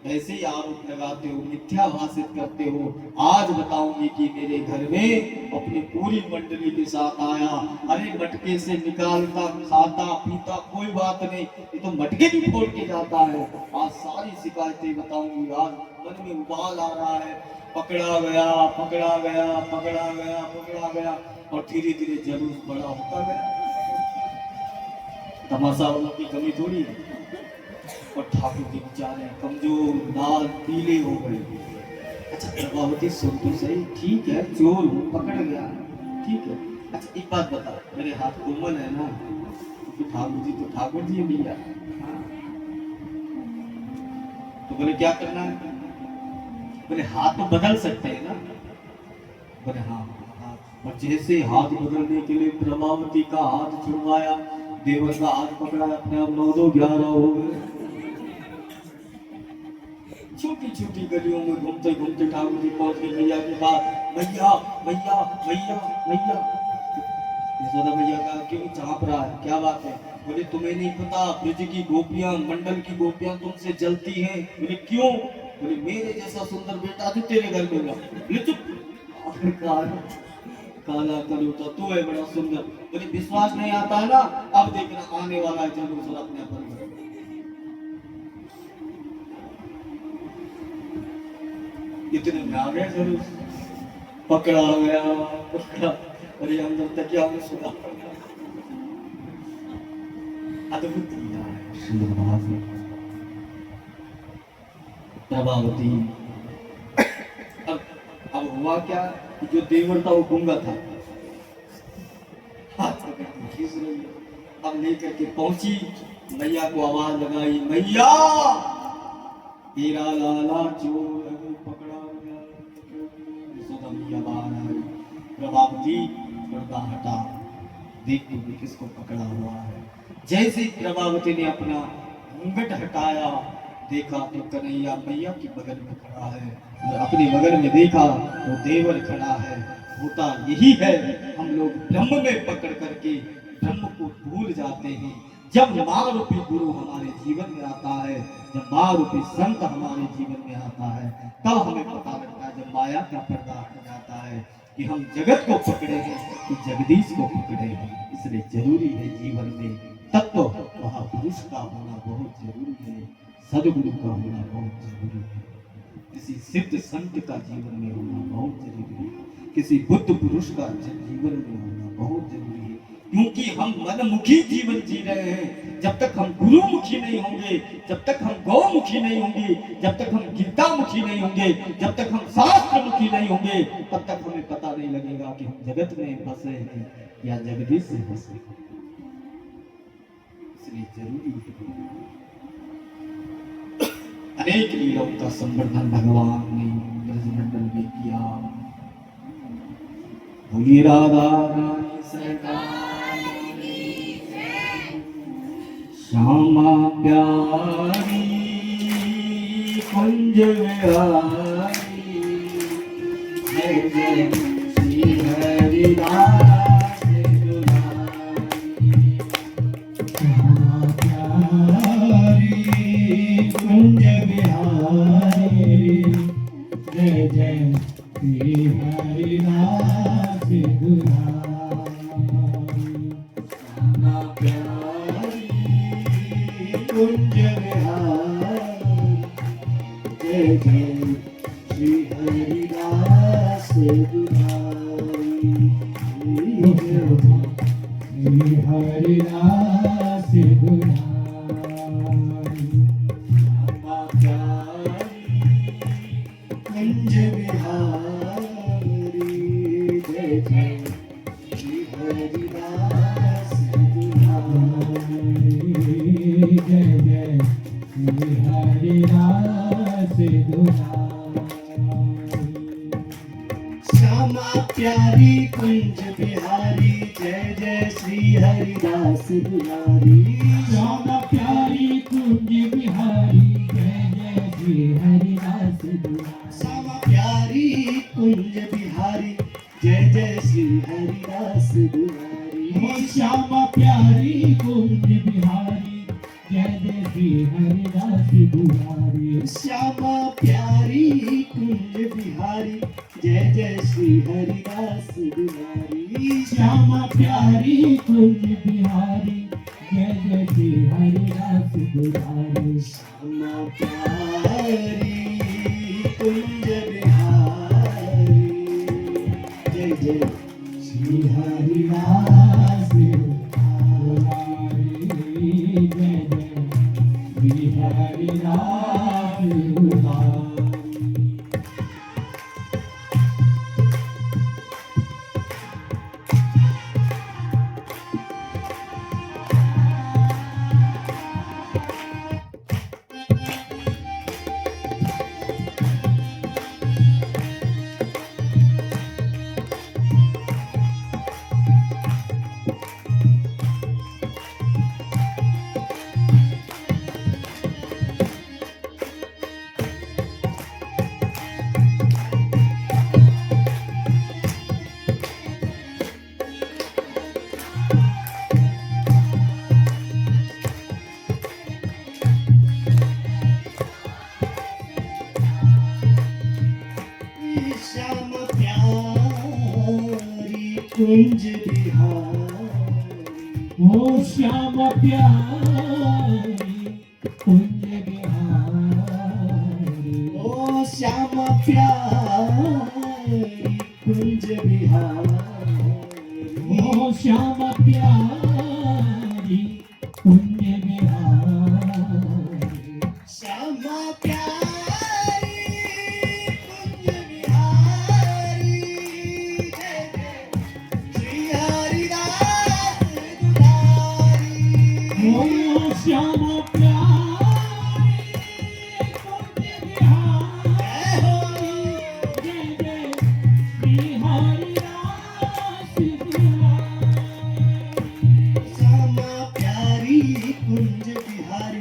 ऐसे ही आरोप लगाते हो, मिथ्या भाषित करते हो। आज बताऊंगी कि मेरे घर में अपनी पूरी मंडली के साथ आया। अरे मटके से निकालता, खाता पीता, कोई बात नहीं, ये तो मटके भी फोड़ के जाता है। आज सारी शिकायतें बताऊंगी, आज मन में उबाल आ रहा है। पकड़ा गया, पकड़ा गया, पकड़ा गया, पकड़ा गया, और धीरे धीरे जलूस बड़ा होता गया। तमाशा वालों की कमी थोड़ी है। और ठाकुर जी बेचारे कमजोर, लाल पीले हो गए। अच्छा प्रभावती सुन तो सही, ठीक है चोर हूँ, पकड़ गया, ठीक है। अच्छा एक बात बता, मेरे हाथ कोमल है ना, तो ठाकुर जी भैया। तो बोले क्या करना है? बोले हाथ तो बदल सकते हैं ना। बोले हाँ। और जैसे हाथ बदलने के लिए प्रभावती का हाथ छुड़वाया, देवर का हाथ पकड़ा, अपने आप 9 2 11 हो गए। छोटी छोटी गलियों में घूमते घूमते ठाकुर जी पहुंच गए मैया के पास। मैया मैया मैया मैया। यशोदा मैया का क्यों चाप रहा है, क्या बात है? बोले तुम्हें नहीं पता, ब्रज की गोपियां, मंडल की गोपियां तुमसे जलती हैं। बोले क्यों? बोले मेरे जैसा सुंदर बेटा जो तेरे घर में होगा। बोले चुप, काला कलूटा तू है बड़ा सुंदर। बोले विश्वास नहीं आता है ना, अब देखना आने वाला है जरूर सर अपने पर। इतने में आ गया जरूर, पकड़ा गया, पकड़ा। अरे अंदर तक क्या हो सुना। अद्भुत लीला है श्रीमद् भागवत। प्रभावती अब हुआ क्या कि जो देवर था वो गूंगा था, हाथ पकड़ के खींच रही है। अब लेकर के पहुंची, मैया को आवाज लगाई, मैया तेरा लाला चोर पकड़ा गया। यशोदा मैया बाहर आई। प्रभावती पर्दा हटा, देख तो किसको पकड़ा हुआ है। जैसे ही प्रभावती ने अपना घूंघट हटाया, देखा तो कन्हैया मैया की बगल में खड़ा है। अपने बगल में देखा तो देवर खड़ा है। होता यही है, हम लोग ब्रह्म में पकड़ करके ब्रह्म को भूल जाते हैं। जब माँ रूपी गुरु हमारे जीवन में आता है, जब माँ रूपी संत हमारे जीवन में आता है, तब हमें पता लगता है, जब माया का पर्दा हट जाता है कि हम जगत को पकड़े हैं कि जगदीश को पकड़े हैं। इसलिए जरूरी है जीवन में तत्व महापुरुष का होना बहुत जरूरी है, सदगुरु का होना बहुत जरूरी है, किसी सिद्ध संत का जीवन में होना बहुत जरूरी है, किसी बुद्ध पुरुष का जीवन में होना बहुत जरूरी है। क्योंकि हम मनमुखी जीवन जी रहे हैं। जब तक हम गुरुमुखी नहीं होंगे, जब तक हम गौमुखी नहीं होंगे, जब तक हम गीतामुखी नहीं होंगे, जब तक हम शास्त्रमुखी नहीं होंगे, तब तक हमें पता नहीं लगेगा कि हम जगत में बसे हैं या जगदीश से बसे। इसलिए जरूरी है। अनेक लीलाओं का संवर्धन भगवान ने ब्रजमंडल में किया। बोलिए राधा रानी सरकार की जय। श्यामा प्यारी कुंज विहारी, जय जय श्री हरिदास दुलारी। श्यामा प्यारी कुंज विहारी, जय जय श्री हरिदास दुलारी। श्यामा प्यारी कुंज विहारी, जय जय श्री से दुलारी श्री हरिदास दुलारी श्यामा प्यारी कुंज बिहारी जय जय श्री हरिदास दुलारी जय जय श्री हरिदास दुलारी श्यामा प्यारी कुंज बिहारी जय जय श्री हरिदास दुलारी श्यामा प्यारी कुंज बिहारी जय जय श्री हरिदास दुलारी श्यामा प्यारी कुंज बिहारी जय जय श्री हरिदास दुलारी श्यामा प्यारी कुंज बिहारी जय जय श्री हरिदास दुलारी श्यामा प्यारी कुंज बिहारी जय जय श्री हरिदास दुलारी श्यामा प्यारी कुंज बिहारी जय जय श्री हरिदास दुलारी श्यामा प्यारी कुंज बिहारी जय जय श्री हरिदास दुलारी जय जय श्री हरिदास दुलारी श्यामा प्यारी कुंज बिहारी ओ श्यामा प्यारी कुंज बिहारी ओ श्यामा प्यारी कुंज बिहारी ओ श्यामा प्यारी कुंज बिहारी श्यामा प्यारी कुंज बिहारी जय जय श्री हरिदास दुलारी ओ श्यामा प्यारी कुंज बिहारी जय जय श्री हरिदास दुलारी श्यामा प्यारी कुंज बिहारी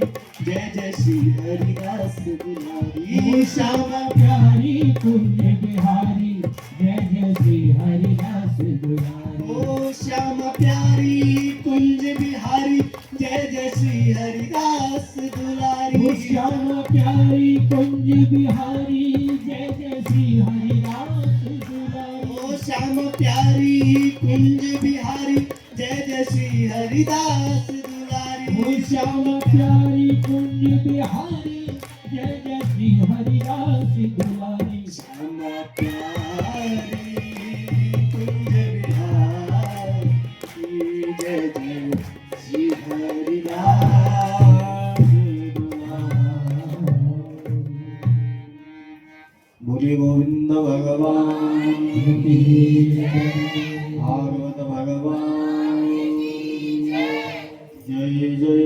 जय जय श्री हरिदास दुलारी श्यामा प्यारी कुंज बिहारी जय जय श्री हरिदास दुलारी ओ श्यामा प्यारी कुंज बिहारी जय जय श्री हरिदास दुलारी ओ श्यामा प्यारी कुंज बिहारी जय जय श्री हरिदास दुलारी ओ श्यामा प्यारी कुंज बिहारी जय जय श्री हरिदास दुलारी ओ श्यामा प्यारी कुंज बिहारी जय जय श्री हरिदास दुलारी श्यामा प्यारी कुंज बिहारी जय जय श्री हरिदास दुलारी बोलिए गोविंद भगवान की जय भागवत भगवान जय जय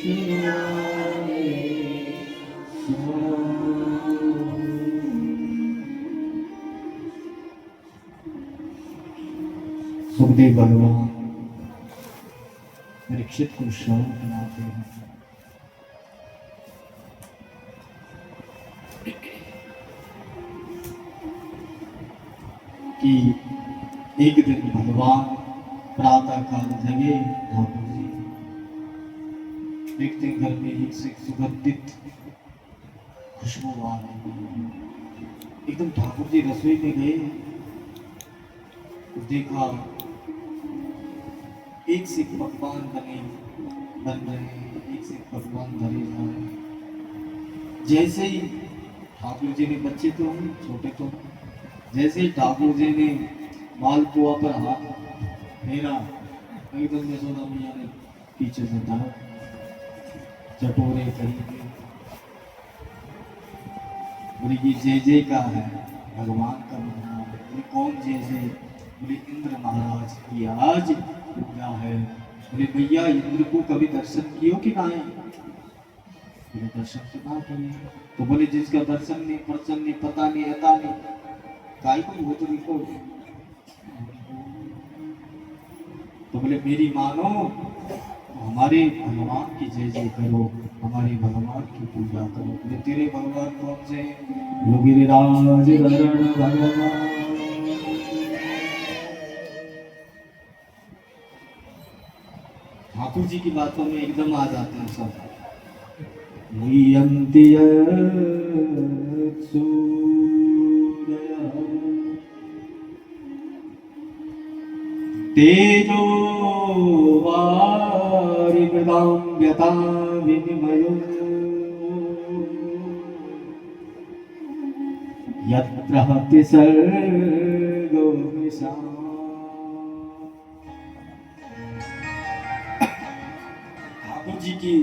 श्री राम सुखदेव भगवान परीक्षित को श्रवण कराते हैं कि एक दिन भगवान प्रातः काल जगे ठाकुर जी देखते घर में एक से सुगंधित खुशबू आ रही है। एकदम ठाकुर जी रसोई में गए, देखा एक से एक पकवान बन रहे हैं, एक से एक पकवान धरे जा रहे हैं। जैसे ही ठाकुर जी ने, बच्चे तो हैं छोटे तो जैसे ही ठाकुर जी ने मालपुआ पर हाथ फेरा, एकदम यशोदा मैया ने पीछे से दांत चटोरे कहीं, बोले ये जय जय का है, भगवान का नाम है। बोले कौन जय जय? बोले इंद्र महाराज की आज पूजा है। बोले भैया इंद्र को कभी दर्शन कियो कि नहीं? बोले दर्शन तो ना किए। तो बोले जिसका दर्शन नहीं, प्रसन्न नहीं, पता नहीं, अता नहीं, काय को वो तो लिखो। तो बोले मेरी मानो तो हमारे भगवान की जय जय करो, हमारे भगवान की पूजा करो। बोले तेरे भगवान कौन से? गिरिराज धरण भगवान। ठाकुर जी की बातों में एकदम आ जाते हैं सब। तेजो वारिमृदां व्यथा विनिमयो यत्र तिसर्गो निशा। ठाकुर जी की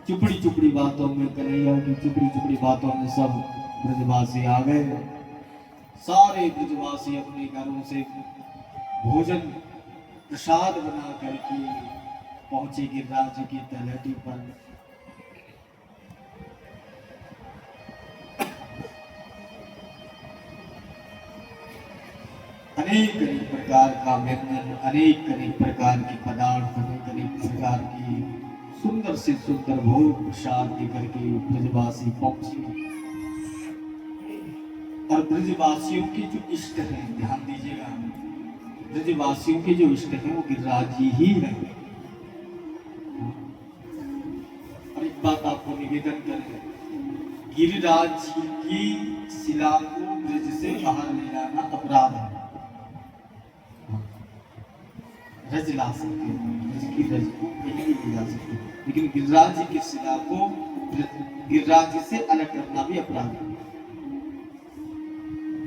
चुपड़ी चुपड़ी बातों में, कन्हैया की चुपड़ी चुपड़ी बातों में सब ब्रजवासी आ गए। सारे ब्रजवासी अपने घरों से भोजन प्रसाद बना करके पहुंचे गिरिराज जी की तलहटी पर। अनेक अनेक प्रकार का व्यंजन, अनेक अनेक प्रकार के पदार्थ, अनेक अनेक प्रकार की सुंदर से सुंदर भोग प्रसाद देकर के ब्रजवासी पहुंचे। और ब्रजवासियों के जो इष्ट हैं, ध्यान दीजिएगा, ब्रजवासियों के जो इष्ट हैं वो गिरिराज जी ही हैं। और एक बात आपको निवेदन करें, गिरिराज जी की शिला को ब्रज से बाहर ले जाना अपराध है। रज ला सकते हैं, ब्रज की रज को कहीं भी ले जा सकते हैं, लेकिन गिरिराज जी की शिला को गिरिराज जी से अलग करना भी अपराध है।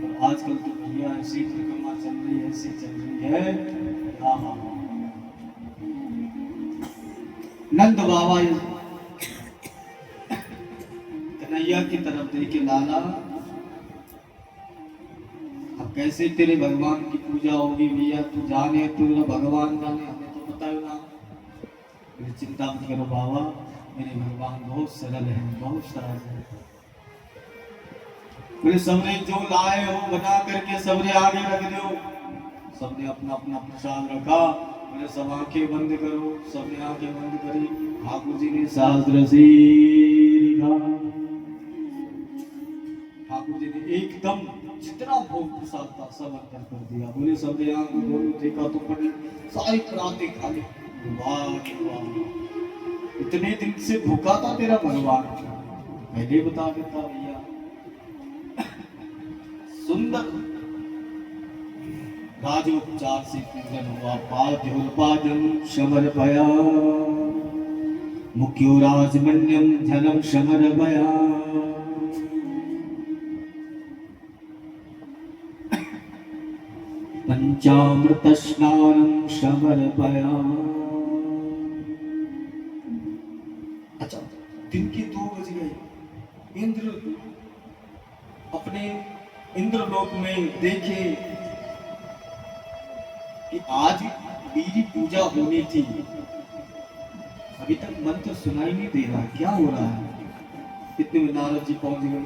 और आजकल तो भैया ऐसी परिक्रमा चल रही है, ऐसी चल रही है। हाँ, नंद बाबा कन्हैया की तरफ देखे, लाला अब कैसे तेरे भगवान की पूजा होगी भैया? तू जाने, तू भगवान जाने, हमें तो पता ही ना। मेरी चिंता मत करो बाबा, मेरे भगवान बहुत सरल है, बहुत सरल है। बोले सबने जो लाए हो बना करके सबने आगे रख दो। सबने अपना अपना प्रसाद रखा। बोले सब आंखें बंद करो। सबने आंखें बंद करी। ठाकुर जी ने शास्त्र से ठाकुर जी ने एकदम जितना भोग प्रसाद था सब अंदर कर दिया। बोले सबने आंख खोलो, देखा तो पड़े सारी पराते खा ली। वाह वाह, इतने दिन से भूखा था तेरा भगवान, पहले बता देता भैया। सुंदर राजोपचार से पूजन हुआ। पाद्योपादम समर्पया मुख्यो राजमन्यम धनम समर्पया। पंचामृत स्नानम समर्पया। अच्छा, दिन के 2 बज गए। इंद्र अपने इंद्रलोक में देखे कि आज मेरी पूजा होनी थी, अभी तक मंत्र सुनाई नहीं दे रहा, क्या हो रहा है? इतने में नारद जी पहुंच गए।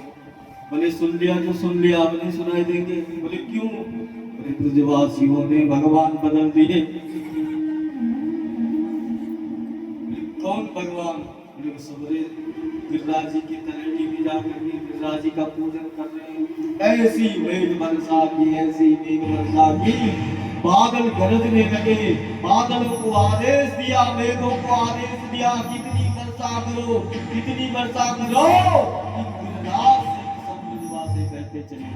बोले सुन लिया जो सुन लिया, अब नहीं सुनाई देंगे। बोले क्यों? बोले ब्रजवासियों ने भगवान बदल दिए। कौन भगवान? बोले सबरे गिरिराज जी की तलहटी में जाकर के गिरिराज जी का पूजन कर रहे हैं। ऐसी मेघ बरसा की, ऐसी मेघ बरसा की, बादल गरजने लगे। बादलों को आदेश दिया, मेघों को आदेश दिया, कितनी वर्षा करो, कितनी वर्षा करो, गिरिराज से सब ब्रजवासी कहते चले।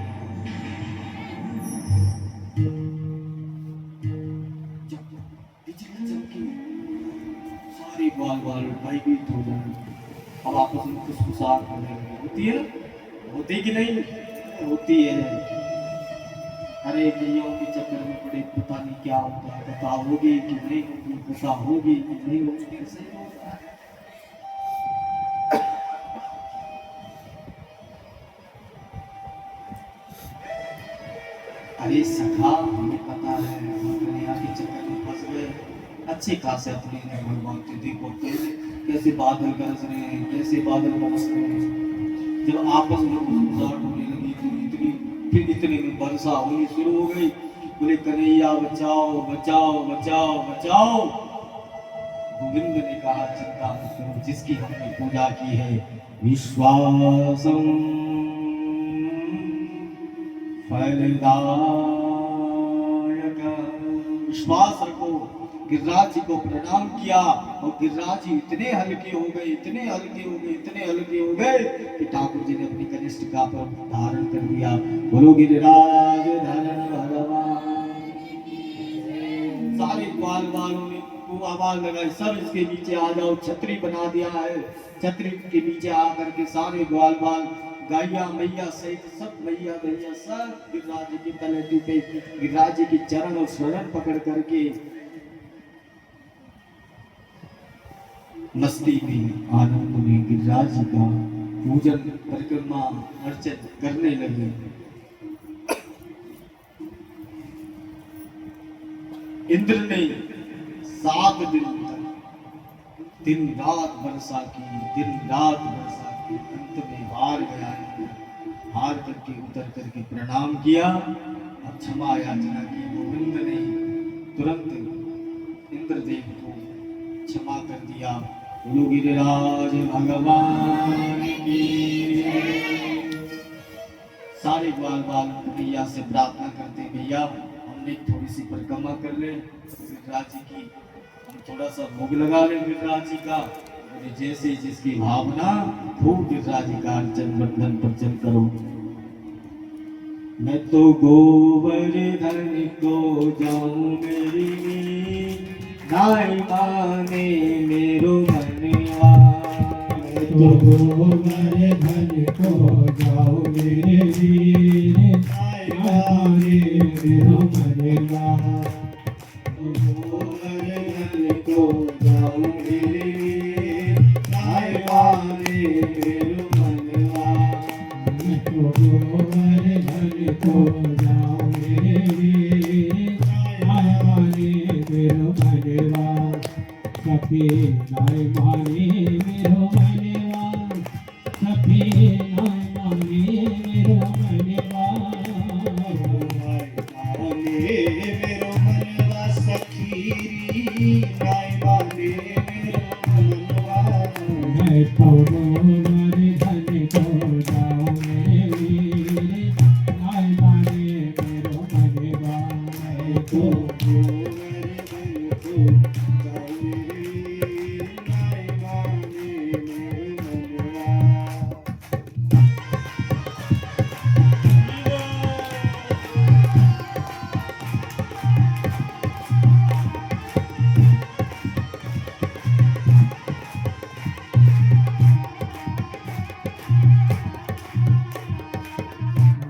बिजली चमकी, सारी बाल बाल भयभीत हो जाए। अब आपस में खुशखुशाल होने लगे। होती है ना? होती कि नहीं होती है? अरे गैयों के चक्कर में पड़े, पता नहीं क्या होता है, पता होगी कि नहीं होगी, पता होगी कि नहीं होगी, ऐसे ही होता है। अरे सखा, हमें पता है हम कन्हैया के चक्कर में फंस गए, अच्छे खासे अपने हैं भगवान के, देखो कैसे कैसे बादल गरज रहे हैं, कैसे बादल बरस रहे हैं। जब आपस में गुसगुसाहट होने लगी तो इतनी, फिर इतने में वर्षा होनी शुरू हो गई। बोले कन्हैया बचाओ बचाओ बचाओ बचाओ। गोविंद ने कहा चिंता मत करो, जिसकी हमने पूजा की है, विश्वासम फलदायक, विश्वास रखो। गिरिराज जी को प्रणाम किया और गिरिराज जी इतने हल्के हो गए, इतने हल्के हो गए, इतने हल्के हो गए कि ठाकुर जी ने अपनी कनिष्ठिका पर धारण कर लिया। बोलो गिरिराज धरण भगवान। सारे ग्वाल वालों ने को आवाज लगाई, सब इसके नीचे आ जाओ, छतरी बना दिया है। छतरी के नीचे आकर के सारे ग्वाल बाल, गाया मैया सहित सब मैया भैया सब गिरिराज जी की तलहटी पे गिरिराज जी की चरण और शरण पकड़ करके मस्ती में, आनंद में गिरिराज जी का पूजन परिक्रमा अर्चन करने लगे। इंद्र ने 7 दिन तक दिन रात वर्षा की, दिन रात वर्षा की। अंत में हार गया, हार करके उतर करके प्रणाम किया और क्षमा याचना की। गोविंद ने तुरंत इंद्रदेव को क्षमा कर दिया। बोलो गिरिराज भगवान की। सारे ग्वाल बाल भैया से प्रार्थना करते, भैया हमने थोड़ी सी परिक्रमा कर ले गिरिराज जी की, हम थोड़ा सा भोग लगा ले गिरिराज जी का। जैसे जिसकी भावना, खूब गिरिराज जी का अर्चन वर्धन पर्चन करो। मैं तो गोवर्धन को जाऊं मेरी, नाई माने मेरो मनवा। मैं तो गोवर्धन को जाऊं मेरे वीर, नाई माने मेरो मनवा। गोवर्धन को जाऊं मेरे वीर, नाई माने मेरो मनवा। मैं तो गोवर्धन को जाऊं मेरे वीर, नाई माने मेरो मनवा। सखी नाई माने मेरो मनवा, सखी नाई माने मेरो मनवा। मेरो मनवा सखीरी, नाई माने मेरो मनवा। मैं तो गोवर्धन को जाऊं मेरे वीर, नाई माने मेरो मनवा। मैं तो गोवर्धन को जाऊं मेरे वीर, नाई माने मेरो मनवा।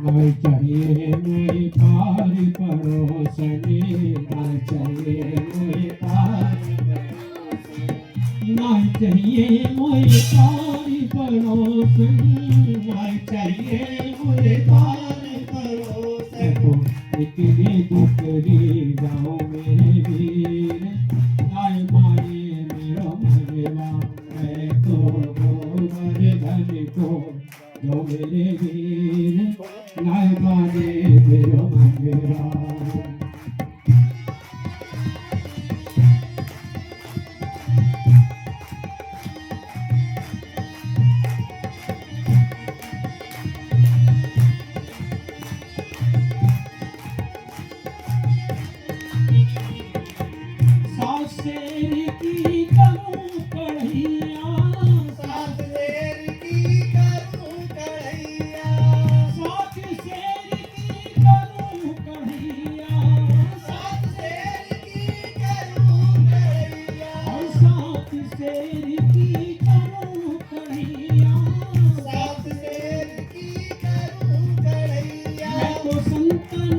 नाई चाहिए मोए पार पड़ोसने, नाई चाहिए मोए पार पड़ोसने। नाई चाहिए मोए पार पड़ोसने, नाई चाहिए मोए पार पड़ोसने। तो इतनी दुखरी जाओ मेरे वीर, नाई माने मेरो मनवा। मैं तो गोवर्धन को जो मेरे वीर, नाई माने मेरो मनवा। सास शेर की करूं कढ़ैया, सास शेर की करूं कढ़ैया। सास शेर की करूं कढ़ैया, सास शेर की करूं कढ़ैया। सास शेर की करूं कढ़ैया, सास शेर की करूं कढ़ैया। मैं तो संतन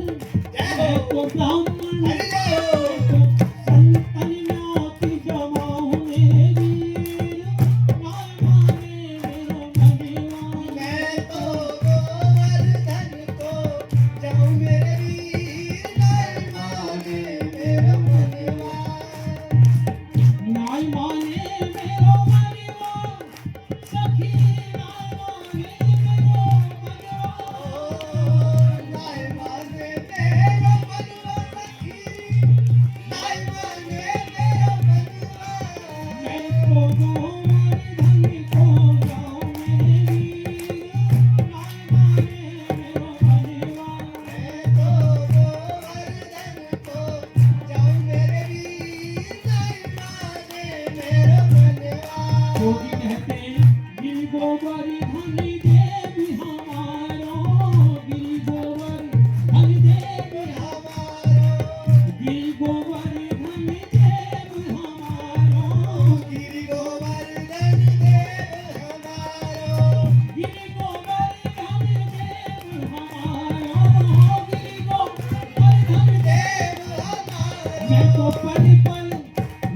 पल पल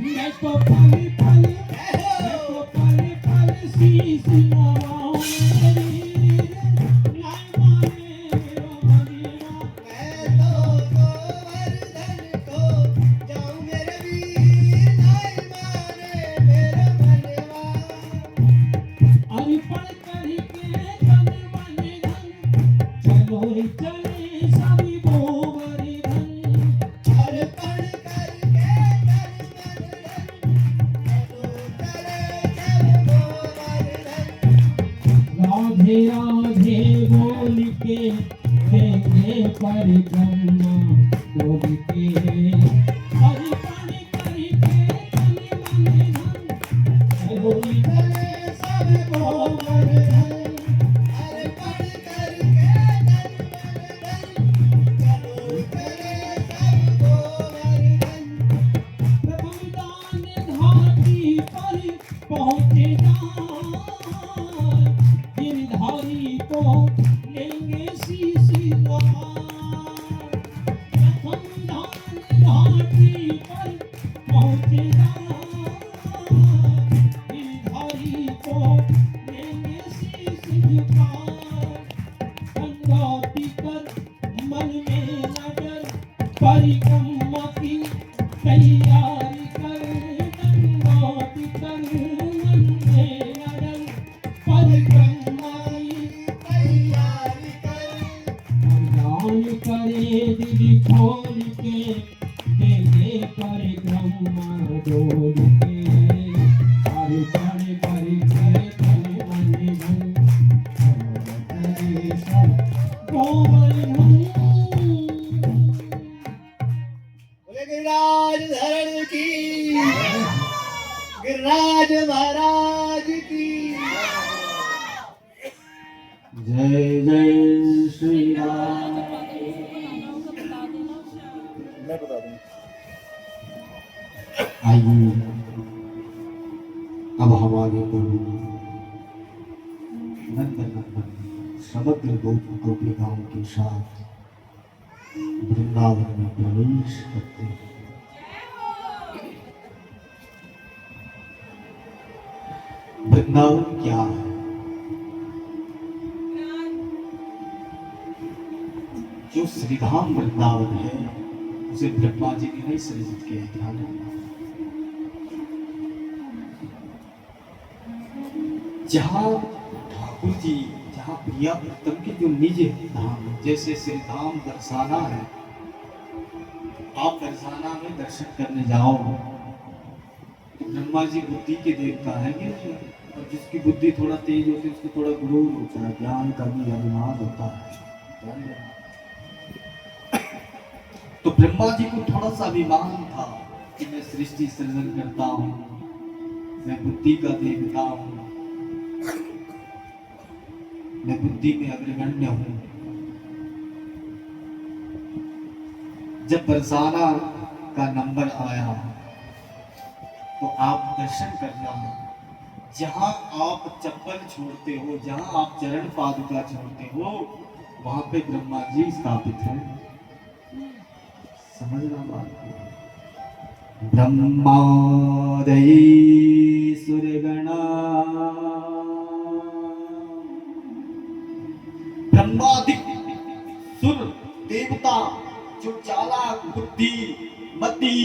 मैं तो पल पल मैं तो पल पल शीश नवाऊं मेरी नाय माने मेरो मनीवा मैं तो गोवर्धन को जाऊं मेरे वीर नाई माने मेरा मनवा अर्पण करके तन मन धन चलो चले सभी गोवर्धन अर्पण करके तन मन धन चलो चले सब गोवर्धन राधे राधे बोल के देंगे परिक्रमा बोल के अर्पण करके तन मन धन चलो चले सब गोवर्धन अर्पण करके तन मन धन चलो चले सब गोवर्धन प्रभु दान घाटी पर पहुँचे गिरधारी को लेंगे शीश नवार प्रथम दान घाटी पर पहुँचे गिरधारी को लेंगे शीश झुकार संगाति कर मन में नजर परिक्रमा की तैयारी कर संगाति कर मन में नजर परिक्रमा की तैयारी कर ध्यान करे दिल खोल के देंगे परिक्रमा डोल के अर्पण करके तन मन धन चलो सब गोवर्धन बोले गिरिराज धरण की गिरिराज महाराज की जय जय श्री राम। मैं बता दूं आइए अब हमारे प्रभु नंदनंदन समग्र गोपिकाओं के साथ वृंदावन में प्रवेश करते हैं। वृंदावन क्या है? जो श्रीधाम वृंदावन है उसे ब्रह्मा जी ने नहीं सृजित किया है, ध्यान रखना। जहाँ ठाकुर जी, जहाँ प्रिया प्रीतम के जो निज धाम, जैसे श्री धाम बरसाना है, आप बरसाना में दर्शन करने जाओ तो ब्रह्मा जी बुद्धि के देवता है कि नहीं? और जिसकी बुद्धि थोड़ा तेज होती है उसको थोड़ा गुरूर होता है, ज्ञान का भी अभिमान होता है, ध्यान रखना। तो ब्रह्मा जी को थोड़ा सा अभिमान था कि मैं सृष्टि सृजन करता हूँ, मैं बुद्धि का देवता हूँ, मैं बुद्धि में अग्रगण्य हूँ। जब बरसाना का नंबर आया तो आप दर्शन करना, जहाँ आप चप्पल छोड़ते हो, जहाँ आप चरण पादुका छोड़ते हो, वहां पे ब्रह्मा जी स्थापित हैं। समझना बात को। ब्रह्मादि सुरगणा, ब्रह्मादि सुर देवता जो चालाक बुद्धि मति,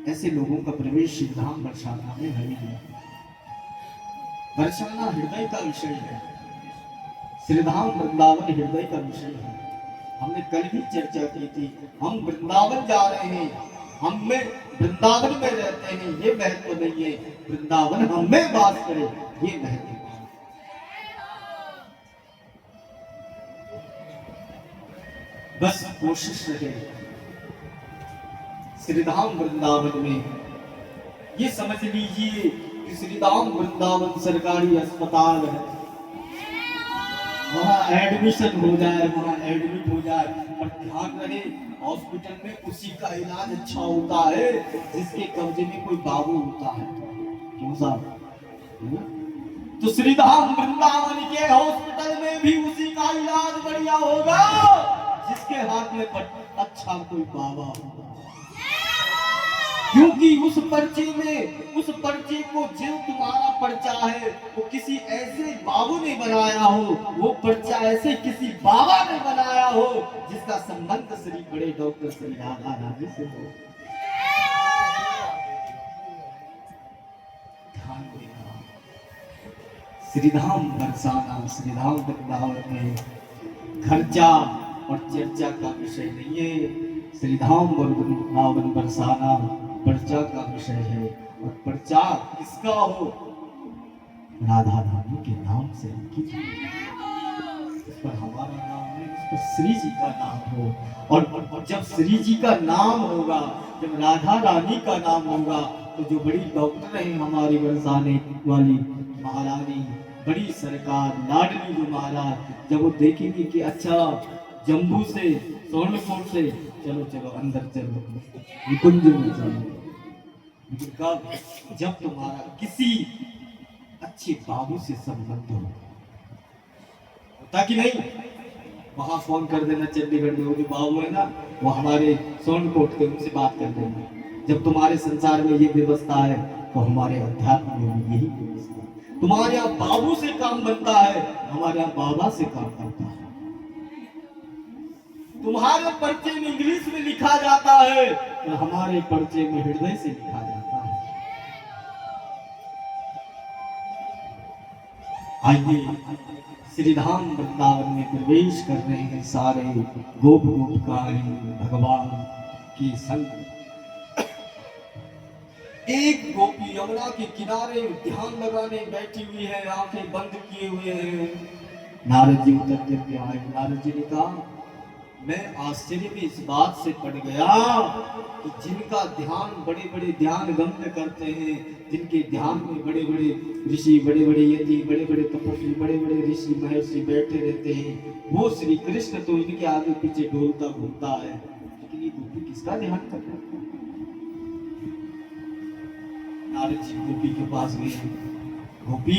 ऐसे लोगों का प्रवेश श्रीधाम बरसाना में है ही नहीं। बरसाना हृदय का विषय है, श्रीधाम वृंदावन हृदय का विषय है। हमने कल भी चर्चा की थी, हम वृंदावन जा रहे हैं, हम में वृंदावन में रहते हैं, ये महत्व नहीं है, वृंदावन हम में वास करे ये महत्व है। बस कोशिश रहे श्रीधाम वृंदावन में, ये समझ लीजिए कि श्रीधाम वृंदावन सरकारी अस्पताल है, वहाँ एडमिशन हो जाए, वहाँ एडमिट हो जाए, पर ध्यान रहे हॉस्पिटल में उसी का इलाज अच्छा होता है जिसके कब्जे में कोई बाबू होता है। क्यों साहब? तो श्रीधाम वृंदावन के हॉस्पिटल में भी उसी का इलाज बढ़िया होगा जिसके हाथ में अच्छा कोई बाबा होगा। क्योंकि उस पर्चे को जो तुम्हारा पर्चा है वो किसी ऐसे बाबू ने बनाया हो, वो पर्चा ऐसे किसी बाबा ने बनाया हो जिसका संबंध श्री बड़े डॉक्टर श्री राधा रानी से हो। ध्यान देना, श्रीधाम बरसाना, श्रीधाम वृंदावन में खर्चा और चर्चा का विषय नहीं है। श्रीधाम और वृंदावन बरसाना पर्चा का विषय है, और पर्चा किसका हो? राधा रानी के नाम से अंकित हो। इस पर हमारा नाम नहीं, इस पर श्री जी का नाम हो। और जब श्री जी का नाम होगा, जब राधा रानी का नाम होगा, तो जो बड़ी डॉक्टर है हमारी बरसाने वाली महारानी, बड़ी सरकार लाडली जो महाराज, जब वो देखेंगे कि अच्छा जम्मू से सोनपुर से चलो चलो अंदर चलो निकुंज में चलो, लेकिन कब? जब तुम्हारा किसी अच्छे बाबू से संबंध हो। होता कि नहीं? वहां फोन कर देना चंडीगढ़ में, वो जो बाबू है ना, वो हमारे सोनकोट के, उनसे बात कर देना। जब तुम्हारे संसार में ये व्यवस्था है तो हमारे अध्यात्म में भी यही व्यवस्था है। तुम्हारे यहाँ बाबू से काम बनता है, हमारे यहाँ बाबा से काम बनता है। तुम्हारे पर्चे में इंग्लिश में लिखा जाता है, और हमारे पर्चे में हृदय से लिखा जाता है। आइए श्रीधाम वृंदावन में प्रवेश कर रहे हैं सारे गोप गोपिकाएं भगवान के संग। एक गोपी यमुना के किनारे ध्यान लगाने बैठी हुई है, आंखें बंद किए हुए हैं। नारद जी उतर करके आए। नारद जी ने कहा, मैं आश्चर्य में इस बात से पड़ गया कि जिनका ध्यान बड़े बड़े ध्यान गम्य करते हैं, जिनके ध्यान में बड़े बड़े ऋषि, बड़े बड़े यति, बड़े बड़े तपस्वी, बड़े बड़े ऋषि महर्षि बैठे रहते हैं, वो श्री कृष्ण तो इनके आगे पीछे डोलता घूमता है, लेकिन ये गोपी किसका ध्यान कर रही है? नारद जी गोपी के पास गए। गोपी,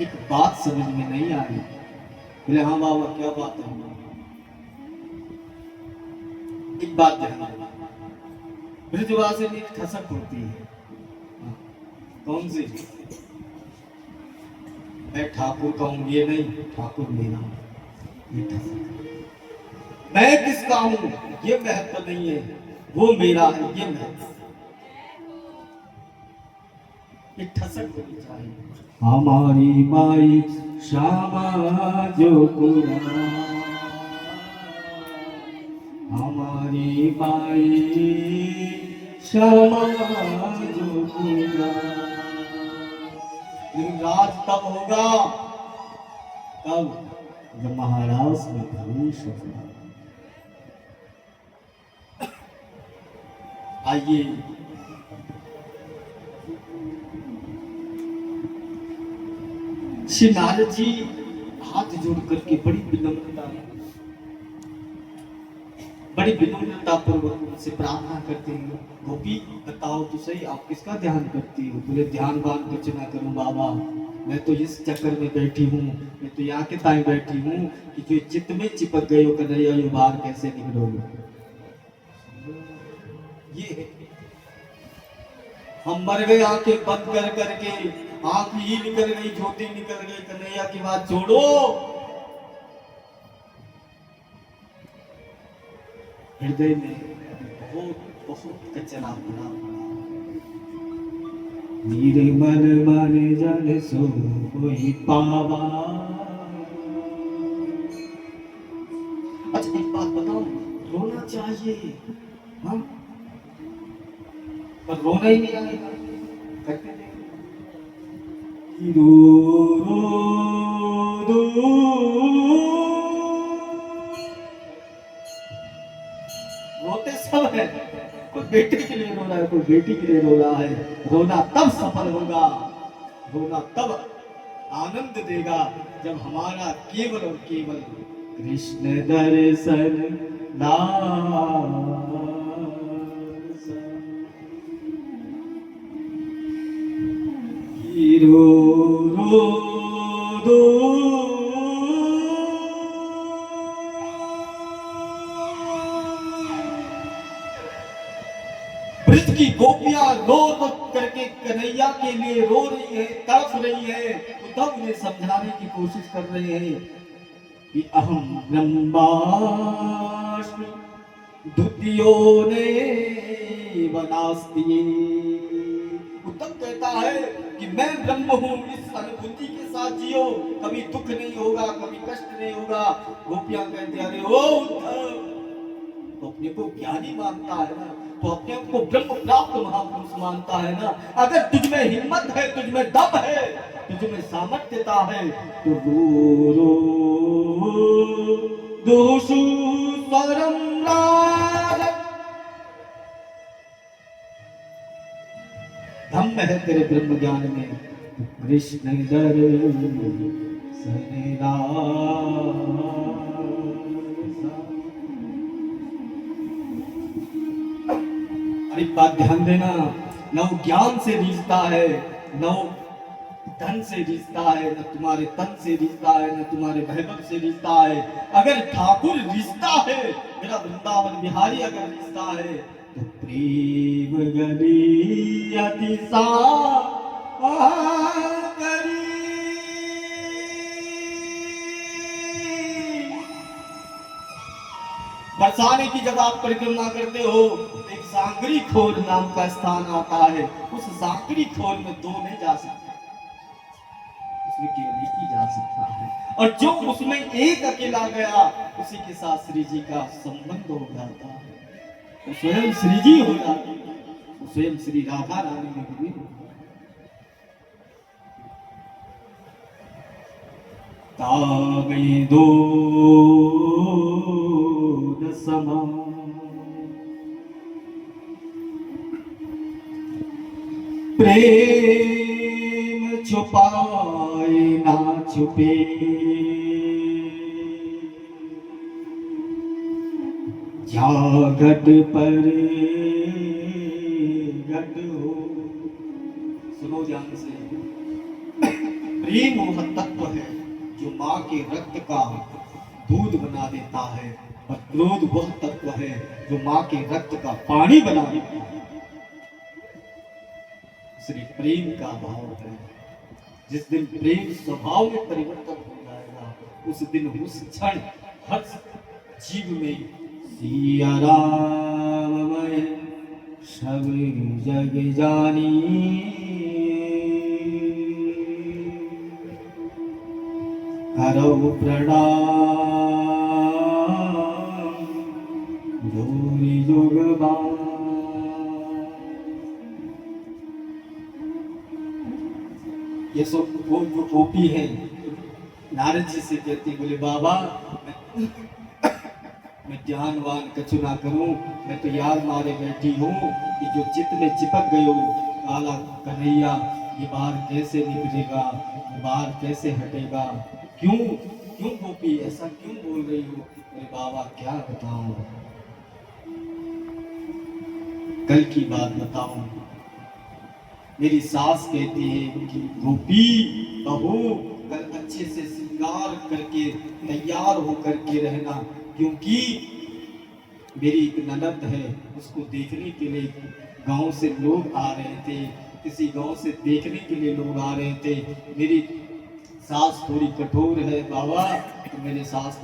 एक बात समझ में नहीं आ रही। बोले, हाँ बाबा क्या बात है? एक बात है, ब्रजवासी में एक ठसक होती है। कौन सी? मैं ठाकुर कहूं ये नहीं, ठाकुर मेरा, ये ठसक। मैं किसका हूं ये महत्व नहीं है, वो मेरा है ये महत्व। ये ठसक होनी चाहिए। हमारी माई श्यामा जो पूरा, हमारी माई श्यामा जो पूरा। लेकिन राज तब होगा, तब जब महाराज में प्रवेश होगा। आइए श्री नारद जी हाथ जोड़ करके बड़ी विनम्रता पूर्वक उनसे प्रार्थना करते हैं। गोपी बताओ तो सही, आप किसका ध्यान करती हो? बोले, ध्यान वान कुछ ना करूं बाबा, मैं तो इस चक्कर में बैठी हूँ, मैं तो यहाँ के ताई बैठी हूँ कि जो चित्त में चिपक गए हो कन्हैया, ये बाहर कैसे निकलोगे? ये हम मर गए आंखें बंद कर करके, आंख ही निकल गई, ज्योति निकल गई, कन्हैया की बात छोड़ो। हृदय में बहुत बहुत कचरा पड़ा। निर्मल मन जन सो कोई पावा। अच्छा एक बात बताओ, रोना चाहिए हाँ, पर रोना ही नहीं आएगा। कहते हैं रो रो दो, रोते सब है। कोई बेटे के लिए रो रहा है, कोई बेटी के लिए रो रहा है। रोना तब सफल होगा, रोना तब आनंद देगा जब हमारा केवल और केवल कृष्ण दर्शन नाम। रो रो दो उसकी गोपियां रो रो करके कन्हैया के लिए रो रही है, तड़प रही है। उद्धव उन्हें समझाने की कोशिश कर रहे हैं कि अहम ब्रह्मास्मि द्वितीयो ने बनास्ति। उद्धव कहता है कि मैं ब्रह्म हूँ, इस अनुभूति के साथ जियो, कभी दुख नहीं होगा, कभी कष्ट नहीं होगा। गोपियां कहते अरे ओ उद्धव, तो अपने को ज्ञानी मानता है ना, तो अपने को ब्रह्म प्राप्त महापुरुष मानता है ना। अगर तुझ में हिम्मत है, तुझ में दम है, तुझ में सामर्थ्यता है, तो रो रो दोषु स्वरम राग। धम्म है तेरे ब्रह्म ज्ञान में, कृष्ण दर सनेरा। अरे बात ध्यान देना, न वो ज्ञान से रिश्ता है, न वो धन से रिश्ता है, न तुम्हारे तन से रिश्ता है, न तुम्हारे वैभव से रिश्ता है। अगर ठाकुर रिश्ता है, मेरा वृंदावन बिहारी अगर रिश्ता है, तो प्रेम गली अतिशा करी। बरसाने की जब आप परिक्रमा करते हो, एक सांकरी खोर नाम का स्थान आता है। उस सांकरी खोर में दो नहीं जा सकते, उसमें केवल एक ही जा सकता है। और जो उसमें एक अकेला गया, उसी के साथ श्री जी का संबंध हो जाता है, वो स्वयं श्री जी हो जाते हैं, वो स्वयं श्री राधा रानी में विलीन हो जाते हैं। तावे दो समा प्रेम छुपाए ना छुपे, जागट पर घट हो। सुनो ध्यान से, प्रेम वह तत्व है जो माँ के रक्त का दूध बना देता है, और क्रोध वह तत्व है जो माँ के रक्त का पानी बना देता है। श्री प्रेम का भाव है। जिस दिन प्रेम स्वभाव में परिवर्तन हो जाएगा, उस दिन उस क्षण हर जीव में सिया राम मैं सब जग जानी, करो प्रणाम जोरी जोगबा। ये सब वो जो गोपी है, नारद जी से कहती, बोले बाबा मैं ध्यानवान कछु ना करूं, मैं तो याद मारे बैठी हूँ कि जो चित्त में चिपक गए हो काला कन्हैया, ये बाहर कैसे निकलेगा, बाहर कैसे हटेगा। क्यों क्यों गोपी ऐसा क्यों बोल रही हो? अरे बाबा क्या बताऊं, कल की बात बताऊं। मेरी सास कहती है कि गोपी बहू कल अच्छे से श्रृंगार करके तैयार होकर के रहना, क्योंकि मेरी एक ननद है, उसको देखने के लिए गांव से लोग आ रहे थे, किसी गांव से देखने के लिए लोग आ रहे थे। मेरी सास थोड़ी कठोर है बाबा, तो मेरे सास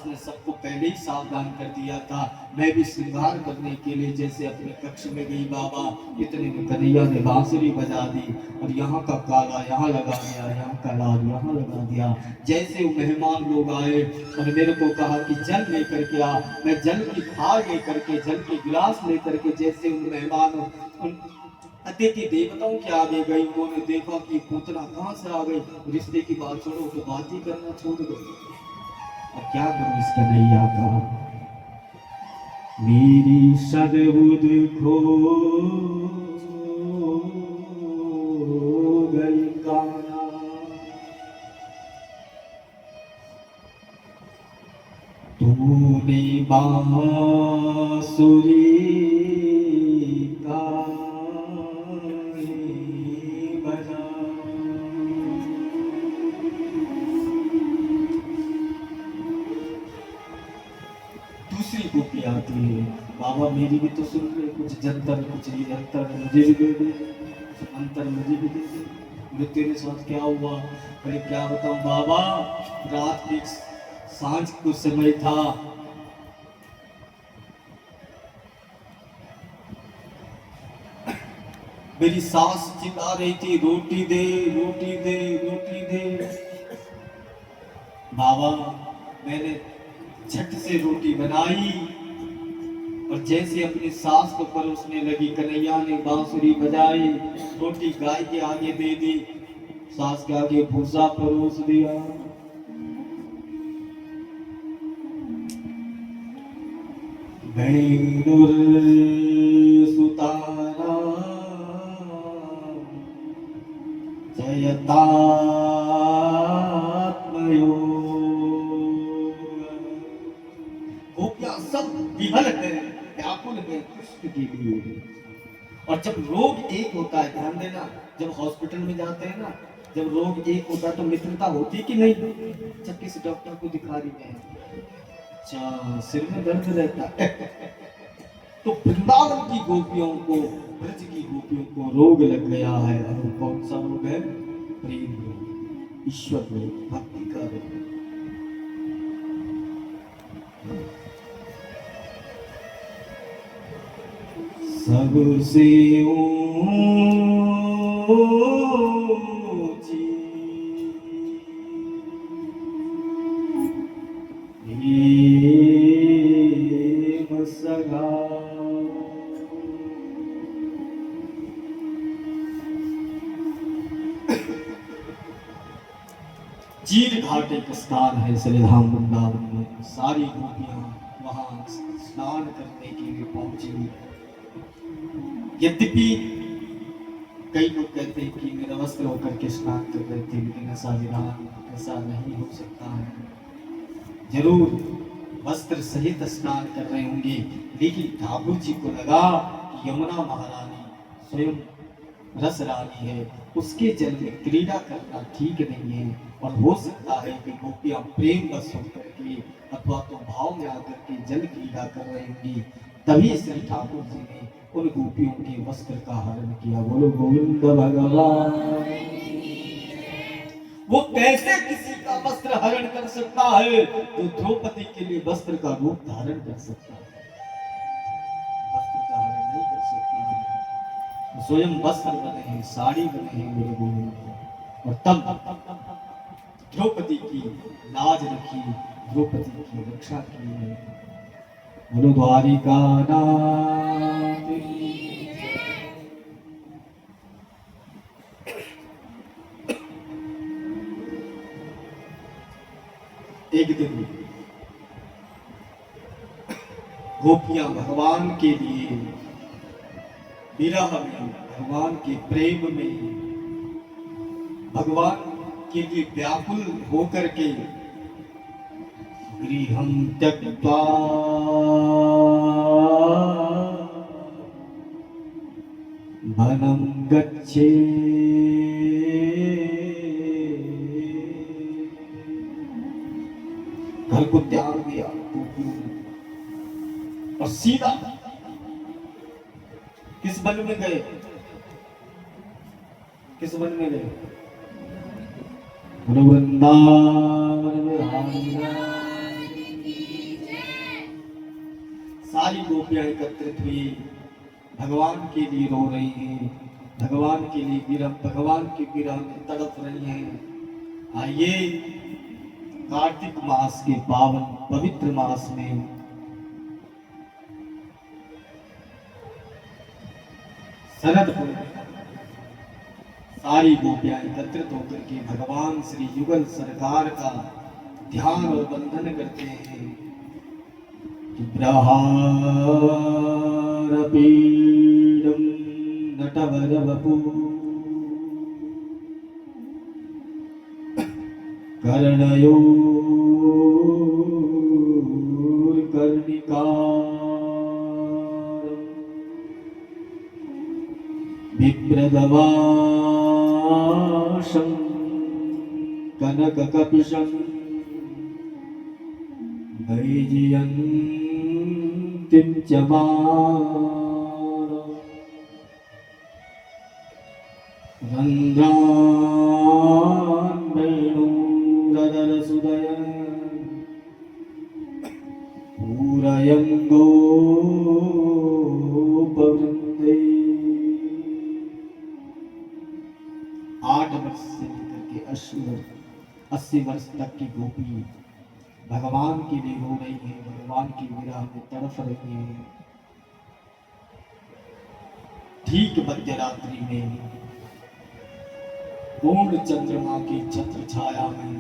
ने सबको पहले ही सावधान कर दिया था। मैं भी श्रृंगार करने के लिए जैसे अपने कक्ष में गई बाबा, इतने में कन्हैया ने बांसुरी बजा दी, और यहाँ का काला यहाँ लगा दिया, यहाँ का लाल यहाँ लगा दिया। जैसे वो मेहमान लोग आए और मेरे को कहा कि जल लेकर के आ, मैं जल की थाल लेकर के, जल के गिलास लेकर के, जैसे उन मेहमान उन अतिथि देवताओं के आगे गई, उन्होंने देखा कि पूतना कहाँ से आ गई। रिश्ते की बात छोड़ो तो बात ही करना छोड़ गई। अब क्या करूं इस कन्हैया का, मेरी सद्बुद्ध खो गई काना। तूने बांसुरी दूसरी गोपी आती है, बाबा मेरी भी तो सुन ले, कुछ जंतर कुछ निरंतर मुझे भी दे दे, कुछ अंतर मुझे भी दे दे। बोले तेरे साथ क्या हुआ? बोले क्या बताऊं बाबा, रात की सांझ को समय था, मेरी सास चिल्ला रही थी रोटी दे रोटी दे रोटी दे। बाबा मैंने झट से रोटी बनाई और जैसे अपनी सास को परोसने लगी, कन्हैया ने बांसुरी बजाई, रोटी गाय के आगे दे दी, सास के आगे भूसा परोस दिया। भैनुर सुतारा जयतात्मयो, गोपियां सब विहल है, व्याकुल है कृष्ण के लिए। और जब रोग एक होता है, ध्यान देना, जब हॉस्पिटल में जाते हैं ना, जब रोग एक होता है तो मित्रता होती है कि नहीं? जब किसी डॉक्टर को दिखा रही है, अच्छा सिर में दर्द रहता है, तो वृंदावन की गोपियों को, ब्रज की गोपियों को रोग लग गया है। और कौन सा रोग है? प्रेम रोग, ईश्वर रोग, भक्ति का रोग। सबसे ऊंची प्रेम सगा, चीर घाट एक स्थान है श्रीधाम वृंदावन में। सारी गोपियां वहां स्नान करने के लिए पहुंची। यद्यपि कई लोग कहते हैं कि निरवस्त्र होकर के स्नान कर रहे थे, लेकिन ऐसा विधान ऐसा नहीं हो सकता है। जरूर वस्त्र सहित स्नान कर रहे होंगे, लेकिन ठाकुर जी को लगा कि यमुना महारानी स्वयं रस रानी है, उसके जल में क्रीड़ा करना ठीक नहीं है। और हो सकता है कि गोपियां प्रेम बस होकर के अथवा तो भाव में आकर के जल क्रीड़ा कर रही होंगी, तभी श्री ठाकुर जी ने उन गोपियों के वस्त्र का हरण किया। बोलो गोविंद भगवान। वो कैसे किसी का वस्त्र हरण कर सकता है जो द्रौपदी के लिए वस्त्र का रूप धारण कर सकता है? वस्त्र का हरण नहीं कर सकता है, स्वयं वस्त्र बने हैं, साड़ी बने हैं मेरे गोविंद। और तब द्रौपदी की लाज रखी, द्रौपदी की रक्षा की है। बोलो द्वारिका नाथ। एक दिन गोपियां भगवान के लिए विरह में, भगवान के प्रेम में, भगवान के लिए व्याकुल होकर के गृहं त्यक्त्वा वनं गच्छे, घर को त्याग दिया और सीधा किस वन में गए? किस वन में गए? वृंदावन में। सारी गोपियां एकत्रित हुई, भगवान के लिए रो रही हैं, भगवान के लिए विरह, भगवान के विरह में तड़प रही हैं। आइए कार्तिक मास के पावन पवित्र मास में शरद पूर्णिमा सारी गोपियां एकत्रित होकर के भगवान श्री युगल सरकार का ध्यान और बंधन करते हैं। प्रहारपीडं नटवरवपु कर्णयोर्कर्णिकारं बिभ्रदवाशं कनककपिशं वैजयन्तं कीर्तिं च मान रन्ध्रान् वेणुररसुदयन् पूरयन् गोपवृन्दे। 8 वर्ष से लेकर के 80 वर्ष तक की गोपी भगवान के लिए रो रही है, भगवान की विरह में तड़फ रही है। ठीक मध्य रात्रि में पूर्ण चंद्रमा की छत्र छाया में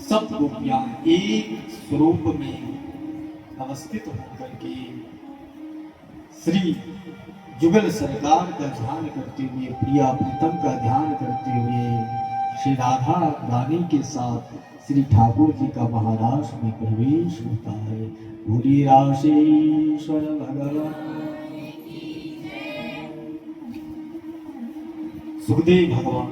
सब गोपियां एक स्वरूप में अवस्थित होकर के श्री जुगल सरकार का ध्यान करते हुए, प्रिया प्रीतम का ध्यान करते हुए श्री राधा रानी के साथ श्री ठाकुर जी का महाराज में प्रवेश होता है। भूरी राशेश्वर भगवान सुखदेव भगवान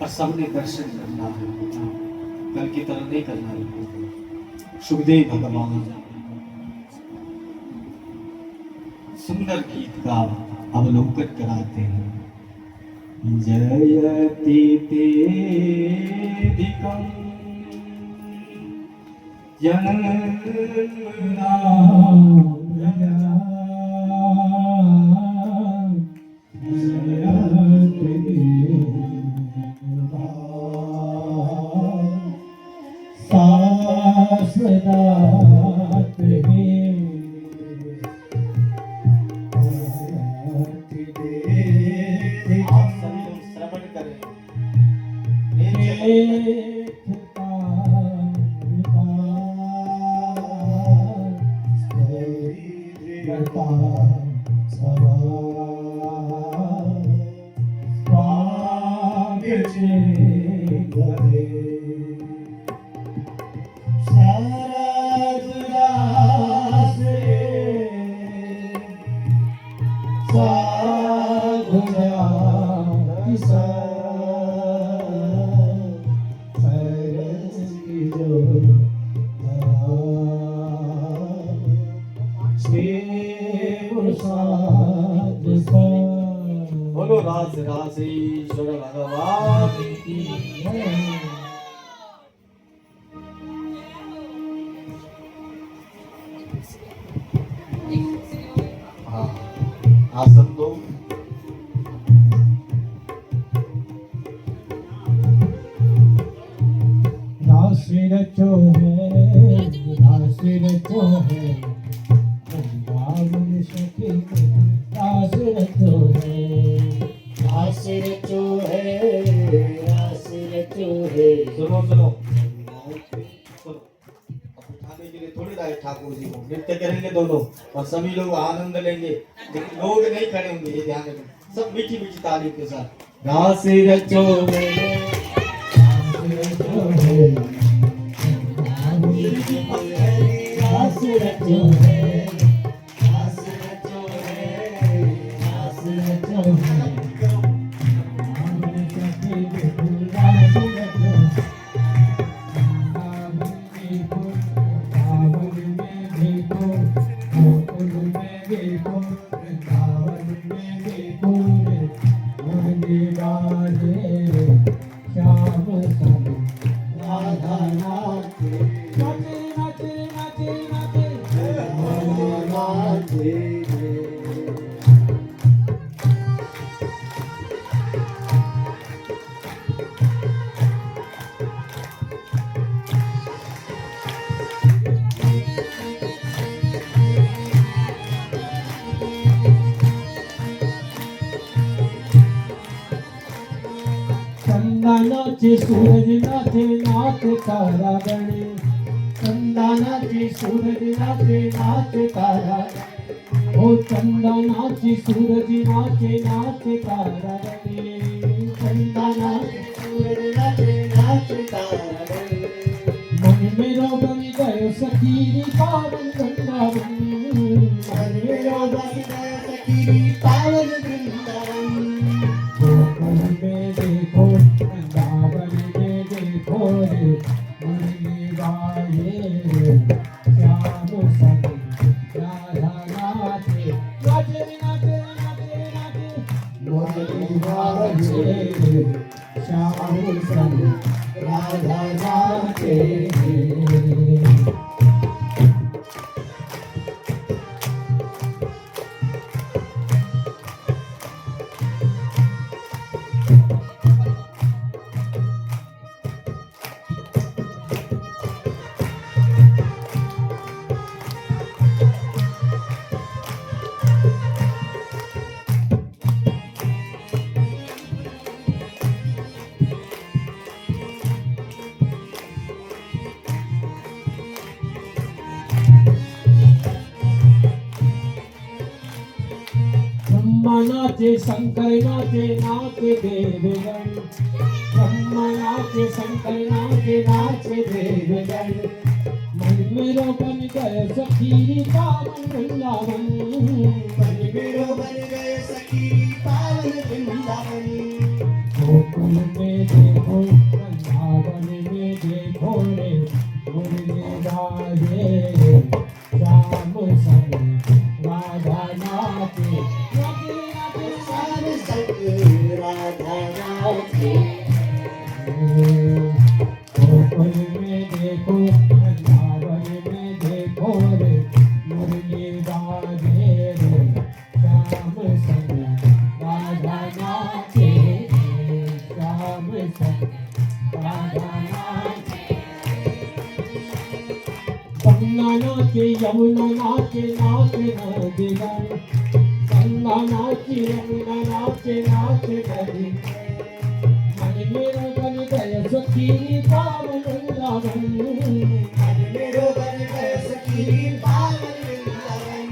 और सबने दर्शन करना है, कल की तरह नहीं करना है। सुखदेव भगवान सुंदर गीत का अवलोकन कराते हैं। जयति तेधिकं जन्मना बोलो राज राजेश्वर भगवान की जय। हाँ, आसन दो। राशि रचो है, राशि रचो है, वृंदावन सखी रास रचो है, रास रचो है, रास रचो है। सुनो सुनो, उठाने के लिए थोड़ी लाए ठाकुर जी को, नृत्य करेंगे दोनों और सभी लोग आनंद लेंगे, लेकिन लोग नहीं खड़े होंगे, ये ध्यान रखें। सब मीठी मीठी तारीफ के साथ रास रचो है, रास रचो है, रास रचो है, रास रचो है, रास रचो है। नाचे सूरज नाचे नाच तारा गणे, चंदा नाचे सूरज नाचे नाच तारा गणे, ओ चंदा नाचे सूरज नाचे नाच तारा गणे, चंदा नाचे सूरज नाचे नाच तारा गणे। मन मेरो बन गयो सखी पावन वृंदावन, मन मेरो बन गयो सखी पावन वृंदावन। में देखो वृंदावन में देखो रे मुरली बाजे रे श्याम संग राधा नाचे नाचे नाचे नाचे नाचे मुरली बाजे रे श्याम संग राधा नाचे ब्रह्मा नाचे शंकर नाचे नाचे देवगण ब्रह्मा नाचे शंकर नाचे नाचे देवगण मन मेरो बन गए सखी पावन वृंदावन मन मेरो बन गए सखी पावन वृंदावन गोकुल में देखो वृंदावन में देखो रे मुरली बाजे रे श्याम संग राधा नाचे नाचे नाचे श्याम संग राधा नाचे गोकुल में देखो वृंदावन में देखो रे मुरली बाजे रे श्याम संग राधा नाचे श्याम संग राधा नाचे गंगा नाचे यमुना नाचे नाचे नदीगण गंगा नाचे यमुना नाचे नाचे नदीगण मन मेरो बन गए सखी पावन वृंदावन मन मेरो बन गए सखी पावन वृंदावन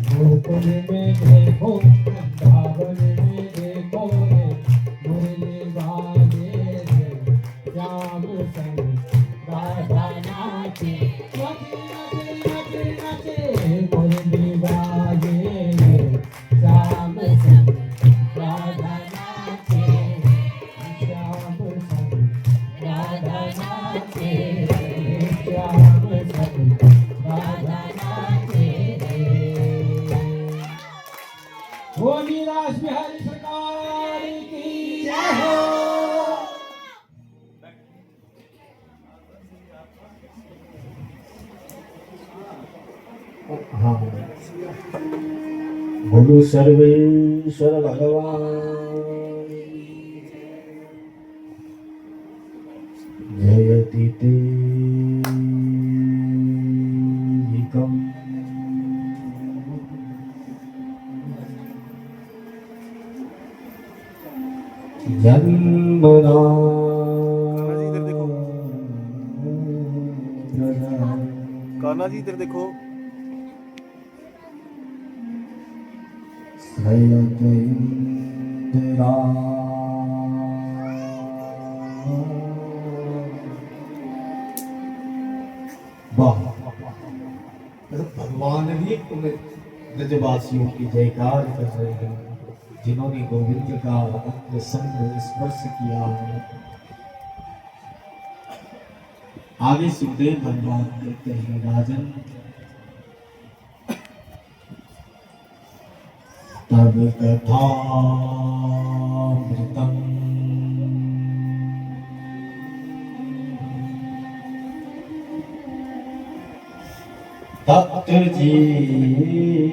गोकुल में देखो वृंदावन में देखो रे मुरली बाजे रे श्याम संग राधा नाचे नाचे नाचे नाचे नाचे मुरली बाजे रे श्याम संग राधा नाचे श्याम संग राधा नाचे श्याम संग राधा नाचे बोली रास बिहारी सरकार की जय हो। हाँ बोलो सर्वेश्वर भगवान जयति तेकम् जन्मना कान्हा जी इधर देखो। श्रयत इंदिरा वाह भगवान भी उन ब्रजवासियों की जयकार कर रहे हैं जिन्होंने गोविंद का अपने संग स्पर्श किया है। आगे सुखदेव भगवान कहते हैं राजन तब कथामृतम् तप्त जीवनम्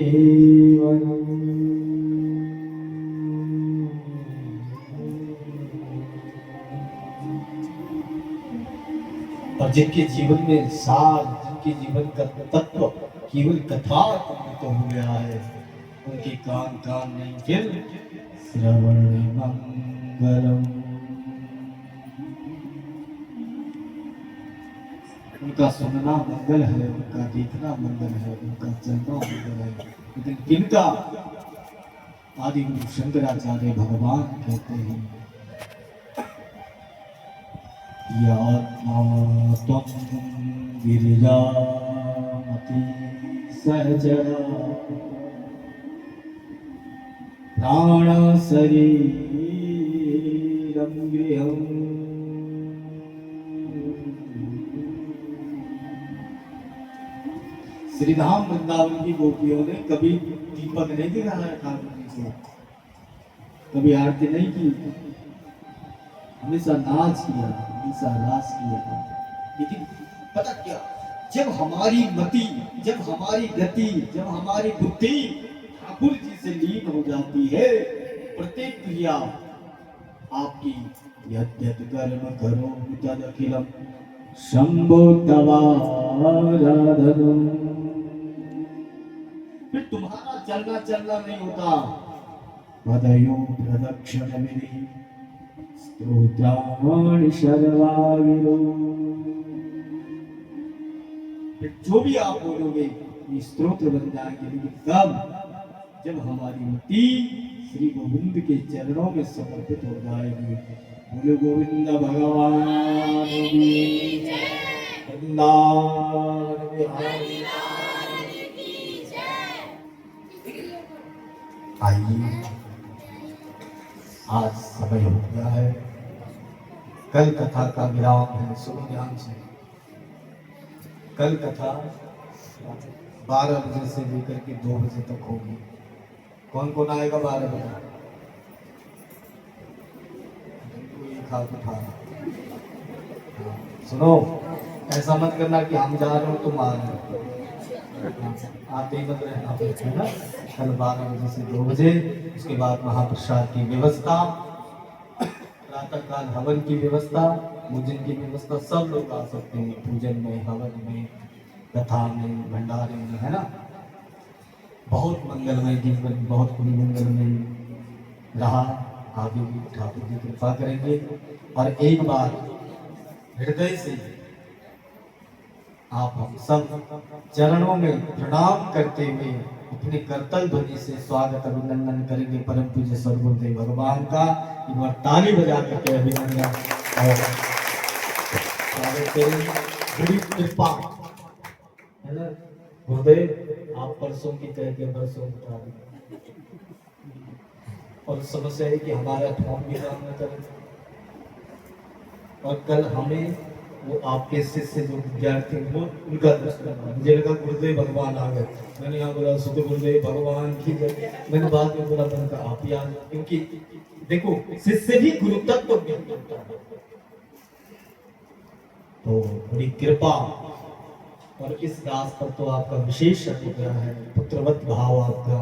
और जिनके जीवन में सार जिनके जीवन का तत्व केवल कथा तो हो गया है उनके कान कान नहीं फिर श्रवण मंगलम उनका सुनना मंगल है उनका देखना मंगल है उनका चलना मंगल है लेकिन किनका आदि गुरु शंकराचार्य भगवान कहते हैं यात्मा गिरिजामति सहचरा प्राण शरीर इदं गृहम्। श्री धाम वृंदावन की गोपियों ने कभी दीपक नहीं दिखाया ठाकुर जी से, कभी आरती नहीं की, हमेशा नाच किया, हमेशा रास किया। लेकिन पता क्या, जब हमारी मति, जब हमारी गति, जब हमारी बुद्धि ठाकुर जी से लीन हो जाती है, प्रत्येक क्रिया आपकी यद्यत कर्म करो तदखिलम शंभो तवाराधनम। फिर तुम्हारा चलना नहीं होता। पदयो प्रदक्षिण विधि स्तोत्राणि शर्वागिरो। फिर जो भी आप बोलोगे ये स्तोत्र बन जाएंगे, लेकिन कब? जब हमारी मति श्री गोविंद के चरणों में समर्पित हो जाएगी। बोले गोविंद भगवान की जय। वृंदावन बिहारी की जय। आइए, आज समय हो गया है, कल कथा का विराम है, सुनो ध्यान से। कल कथा 12 बजे से लेकर के 2 बजे तक होगी। कौन कौन आएगा 12 बजे? कोई हाथ उठा। सुनो, ऐसा मत करना कि हम जा रहे हो तुम आ रहे हो, आते ही मत रहना, है ना। कल 12 बजे से 2 बजे, उसके बाद महाप्रसाद की व्यवस्था, प्रातः काल हवन की व्यवस्था, पूजन की व्यवस्था, सब लोग आ सकते हैं पूजन में, हवन में, कथा में, भंडारे में, है ना। बहुत मंगलमय जीवन, बहुत पूरी मंगलमय रहा। आगे भी ठाकुर जी कृपा करेंगे। और एक बार हृदय से आप हम सब चरणों में प्रणाम करते हुए अपने करतल ध्वनि से स्वागत अभिनंदन करेंगे परम पूज्य सद्गुरुदेव भगवान का। एक बार ताली बजा करके अभिनंदन और स्वागत करेंगे। बड़ी कृपा है ना गुरुदेव, आप परसों की कह के परसों बता दें। और समस्या है कि हमारा फॉर्म भी काम न करे। और कल हमें वो आपके शिष्य जो विद्यार्थी वो उनका दर्शन, मुझे लगा गुरुदेव भगवान आ गए। मैंने यहाँ बोला सुध गुरुदेव भगवान की जय। मैंने बाद में बोला मैंने कहा आप ही आ जाओ, क्योंकि देखो शिष्य भी गुरु तत्व ज्ञान करता है। तो बड़ी कृपा। और इस दास पर तो आपका विशेष अनुग्रह है, पुत्रवत भाव आपका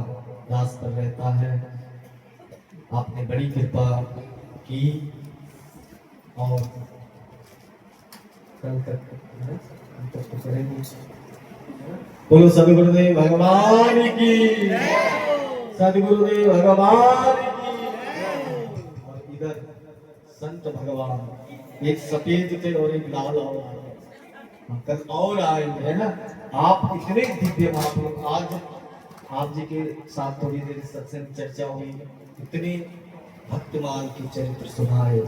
दास पर रहता है। आपने बड़ी कृपा की। और कल तक तो करेंगे। बोलो सदगुरुदेव भगवान की, सदगुरुदेव भगवान की। और इधर संत भगवान एक सफेद थे और एक लाल और आए, कल और आएंगे, है ना। आप इतने दिव्य महापुरुष, आज आप जी के साथ थोड़ी देर सत्संग चर्चा हुई, इतने भक्तमाल की चरित्र सुनाए,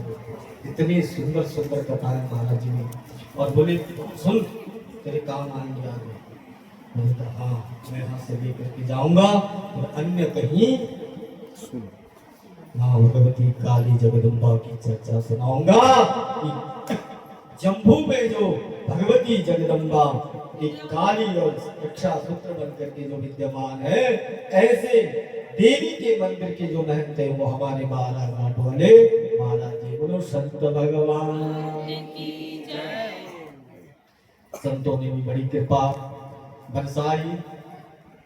इतनी सुंदर सुंदर कथाएं महाराज जी ने। और बोले सुन तेरे काम आएंगे आगे। मैंने कहा हाँ, मैं यहाँ से लेकर के जाऊंगा और अन्य कहीं माँ भगवती काली जगदम्बा की चर्चा सुनाऊंगा कि जम्मू में जो भगवती जगदम्बा एक काली और रक्षा सूत्र बन करके जो विद्यमान है, ऐसे देवी के मंदिर के जो महंत है वो हमारे बालाघाट वाले महाराज जी। बोलो संत भगवान की जय। संतों ने भी बड़ी कृपा बरसाई, है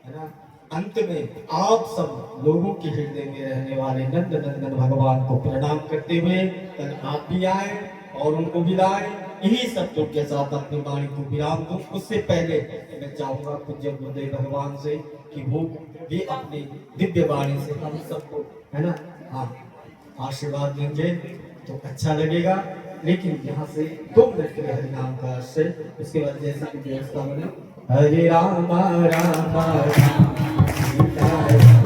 ना। अंत में आप सब लोगों के हृदय में रहने वाले नंद नंदन भगवान को प्रणाम करते हुए कल आप भी आए और उनको विदाई इन्हीं शब्दों के साथ अपनी वाणी को विराम दूं। उससे पहले मैं चाहूंगा पूज्य गुरुदेव भगवान से कि वो भी अपनी दिव्य वाणी से हम सबको, है ना, हाँ आशीर्वाद देंगे तो अच्छा लगेगा। लेकिन यहाँ से 2 मिनट के लिए हरि नाम का आश्रय, उसके बाद जैसा कि व्यवस्था बने हरे राम राम राम सीता राम।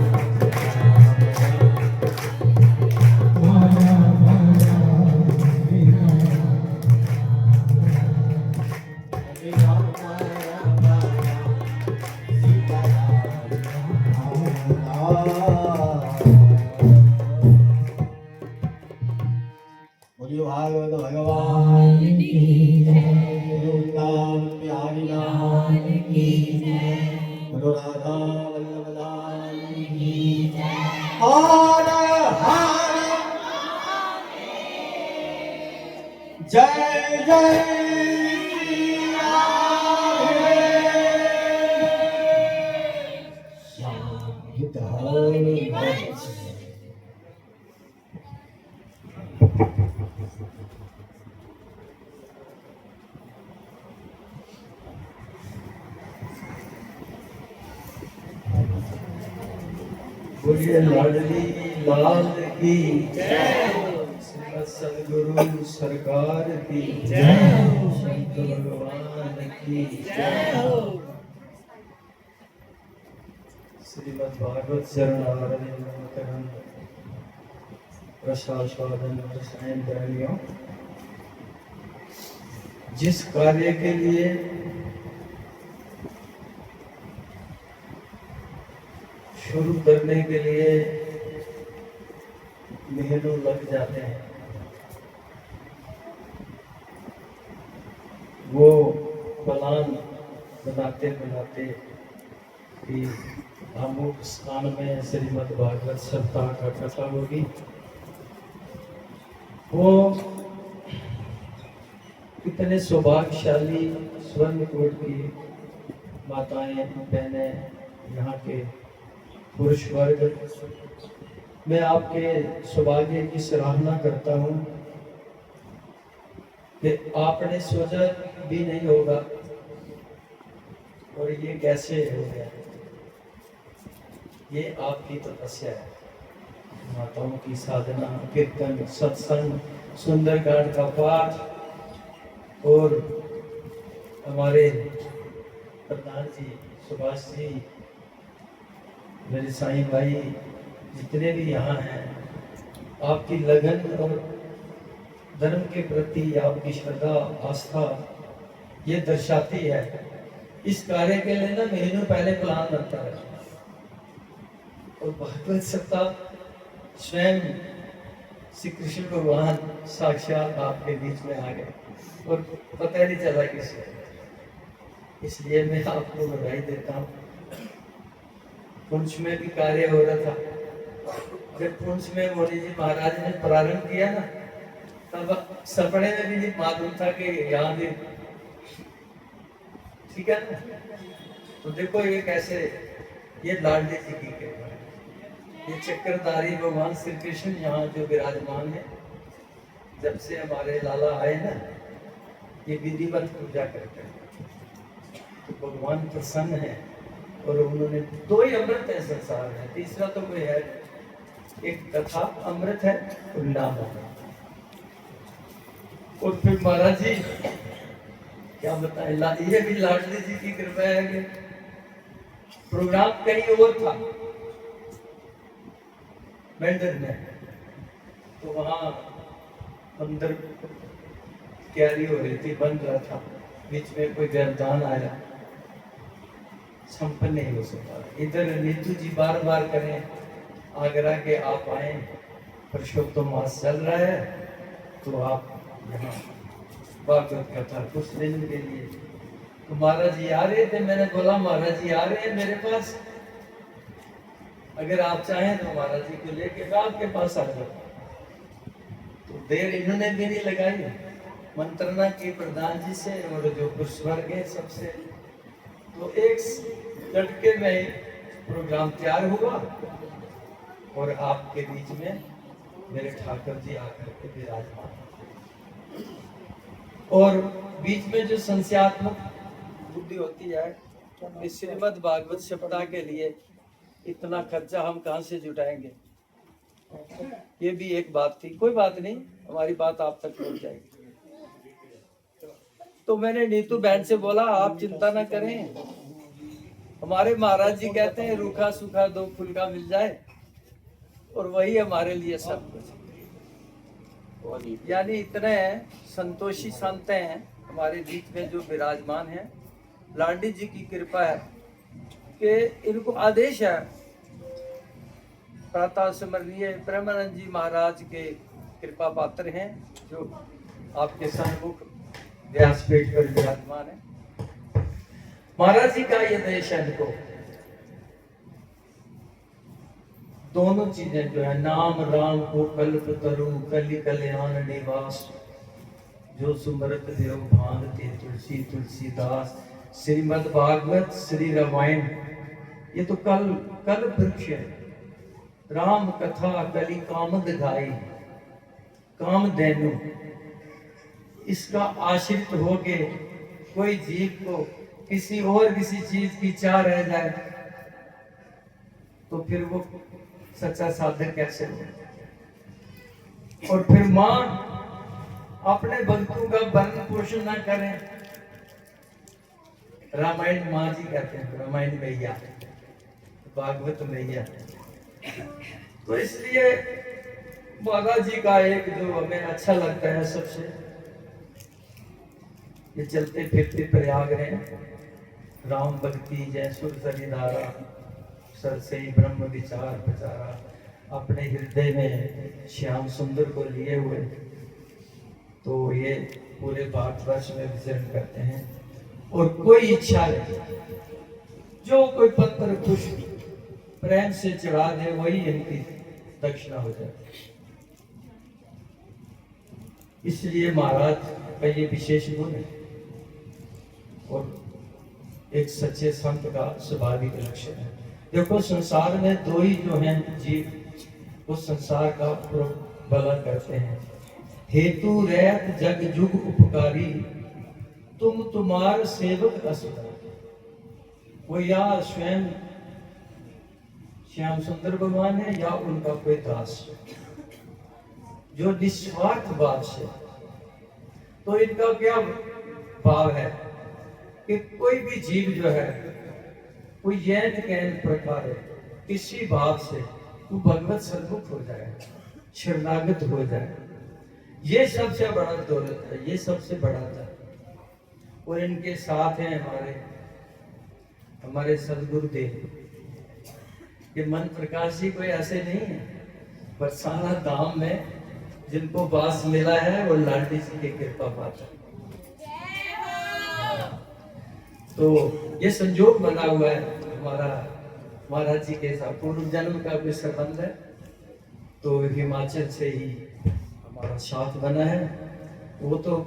भागवत भगवान की जय, गुरु नाम प्यारी लाल की जय, गुरु राधा वल्लभ लाल की जय। हर हर जय जय बोलिए लाडली लाल की जय, सदगुरु सरकार की जय, संत भगवान की जय। श्रीमद् भागवत शरण आरण्यकरण प्रसास्वादन रसायन ग्रहणियों, जिस कार्य के लिए शुरू करने के लिए महीनों लग जाते हैं, वो प्लान बनाते बनाते कि अमुक स्थान में श्रीमद् भागवत सप्ताह का कथा होगी, वो कितने सौभाग्यशाली स्वर्णकोट की माताएं बहनें, यहाँ के पुरुष वर्ग, मैं आपके सौभाग्य की सराहना करता हूँ कि आपने सोचा भी नहीं होगा और ये कैसे हो गया। ये आपकी तपस्या है, माताओं की साधना, कीर्तन, सत्संग, सुंदरकांड का पाठ, और हमारे प्रधान जी सुभाष जी, मेरे साईं भाई, जितने भी यहाँ हैं, आपकी लगन और धर्म के प्रति आपकी श्रद्धा आस्था ये दर्शाती है। इस कार्य के लिए ना महीनों पहले प्लान बनता है, और भागवत सप्ताह स्वयं श्री कृष्ण भगवान साक्षात आपके बीच में आ गए और पता नहीं चला किसी, इसलिए मैं आपको बधाई देता हूँ। पुंछ में भी कार्य हो रहा था, जब पुंछ में मोदी जी महाराज ने प्रारंभ किया ना, तब सपने में भी नहीं मालूम था कि यहाँ भी, ठीक है ना। तो देखो ये कैसे, ये लाडली जी की कृपा है, ये चक्रधारी भगवान श्री कृष्ण यहाँ जो विराजमान है, जब से हमारे लाला आए ना, ये विधिवत पूजा करते हैं, तो भगवान प्रसन्न है। और उन्होंने दो ही अमृत है संसार में, तीसरा तो कोई है, एक कथा अमृत है और नाम अमृत। और फिर महाराज जी क्या बताएं, ये भी लाडली जी की कृपा है कि प्रोग्राम कहीं और था मेंढर में, तो वहां अंदर तैयारी हो रही थी, बन रहा था, बीच में कोई गर्दान आया, संपन्न नहीं हो सका। इधर नीतू जी बार बार करें आगरा के आप आए, पुरुषोत्तम मास चल रहा है, तो आप यहाँ भागवत कथा कुछ दिन के लिए। तो महाराज जी आ रहे थे, मैंने बोला महाराज जी आ रहे हैं मेरे पास, अगर आप चाहें तो महाराज जी को लेके मैं आपके पास आ जाऊँ। तो देर इन्होंने भी नहीं लगाई, मंत्रणा की प्रधान जी से और जो पुरुष वर्ग है सबसे, तो एक झटके में प्रोग्राम तैयार हुआ और आपके बीच में मेरे ठाकुर जी आकर के विराजमान, और बीच में जो संशयात्मक बुद्धि होती है, इस श्रीमद् भागवत सप्ताह के लिए इतना खर्चा हम कहाँ से जुटाएंगे, ये भी एक बात थी। कोई बात नहीं, हमारी बात आप तक पहुंच जाएगी। तो मैंने नीतू बहन से बोला आप चिंता ना करें, हमारे महाराज जी कहते हैं रूखा सूखा दो फुल्का मिल जाए, और वही हमारे लिए सब कुछ। यानी इतने संतोषी संत हैं हमारे बीच में जो विराजमान हैं, लाडली जी की कृपा है कि इनको आदेश है प्रातः स्मरणीय प्रेमानंद जी महाराज के कृपा पात्र हैं जो आपके सन्मुख व्यासपीठ पर विराजमान है। महाराज जी का ये देश है, देखो दोनों चीजें जो है, नाम राम को कल्प तरु कलि कल्याण निवास, जो सुमरत देव भांति तुलसी तुलसीदास। श्रीमद् भागवत श्री रामायण ये तो कल वृक्ष है। राम कथा कलि कामद गाई, कामधेनु। इसका आश्रित होके कोई जीव को किसी चीज की चाह रह जाए तो फिर वो सच्चा साधक कैसे हो। और फिर मां अपने भक्तों का भरण पोषण ना करें। रामायण मां जी कहते हैं, रामायण मैया, भागवत मैया। तो इसलिए बाबा जी का एक जो हमें अच्छा लगता है सबसे, ये चलते फिरते प्रयाग रहे, राम भक्ति जय सुर सरिधारा, सर से ही ब्रह्म विचार प्रचारा। अपने हृदय में श्याम सुंदर को लिए हुए तो ये पूरे भारतवर्ष में विचरण करते हैं। और कोई इच्छा नहीं, जो कोई पत्र पुष्प प्रेम से चढ़ा दे वही इनकी दक्षिणा हो जाए। इसलिए महाराज का ये विशेष गुण है और एक सच्चे संत का स्वाभाविक लक्षण है। देखो संसार में दो ही जो हैं जीव, उस संसार का भला करते हैं। हेतु रहत जग जुग उपकारी, तुम तुम्हार सेवक असुर। वो या स्वयं श्याम सुंदर भगवान है या उनका कोई दास जो निस्वार्थ भाव से। तो इनका क्या भाव है कि कोई भी जीव जो है कोई यह कैन प्रकार है, किसी भाव से वो भगवत सन्मुख हो जाए, शरणागत हो जाए। ये सबसे बड़ा दौलत है, ये सबसे बड़ा था। और इनके साथ हैं हमारे सदगुरुदेव के मन प्रकाश जी। कोई ऐसे नहीं है, बरसाना धाम में जिनको वास मिला है वो लाडी जी की कृपा पाता है। तो ये संजोग बना हुआ है हमारा महाराज जी के साथ, पूर्व जन्म का कोई संबंध है। तो हिमाचल से ही हमारा साथ बना है। वो तो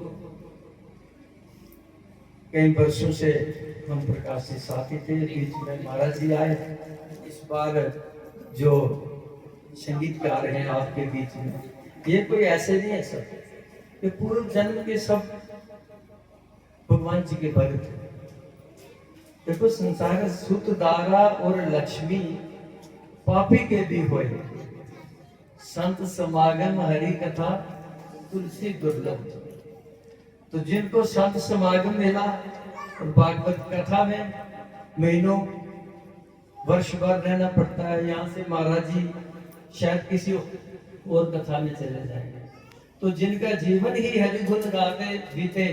कई वर्षों से हम प्रकाश जी साथी थे, बीच में महाराज जी आए। इस बार जो संगीतकार हैं आपके बीच में, ये कोई ऐसे नहीं है सब, ये पूर्व जन्म के सब भगवान जी के भक्त हैं। देखो संसार सुत दारा और लक्ष्मी पापी के भी होए, संत समागम हरि कथा तुलसी दुर्लभ। तो जिनको संत समागम मिला और भागवत कथा में महीनों वर्ष भर रहना पड़ता है, यहाँ से महाराज जी शायद किसी और कथा में चले जाएंगे। तो जिनका जीवन ही हरि गुण गाते बीते,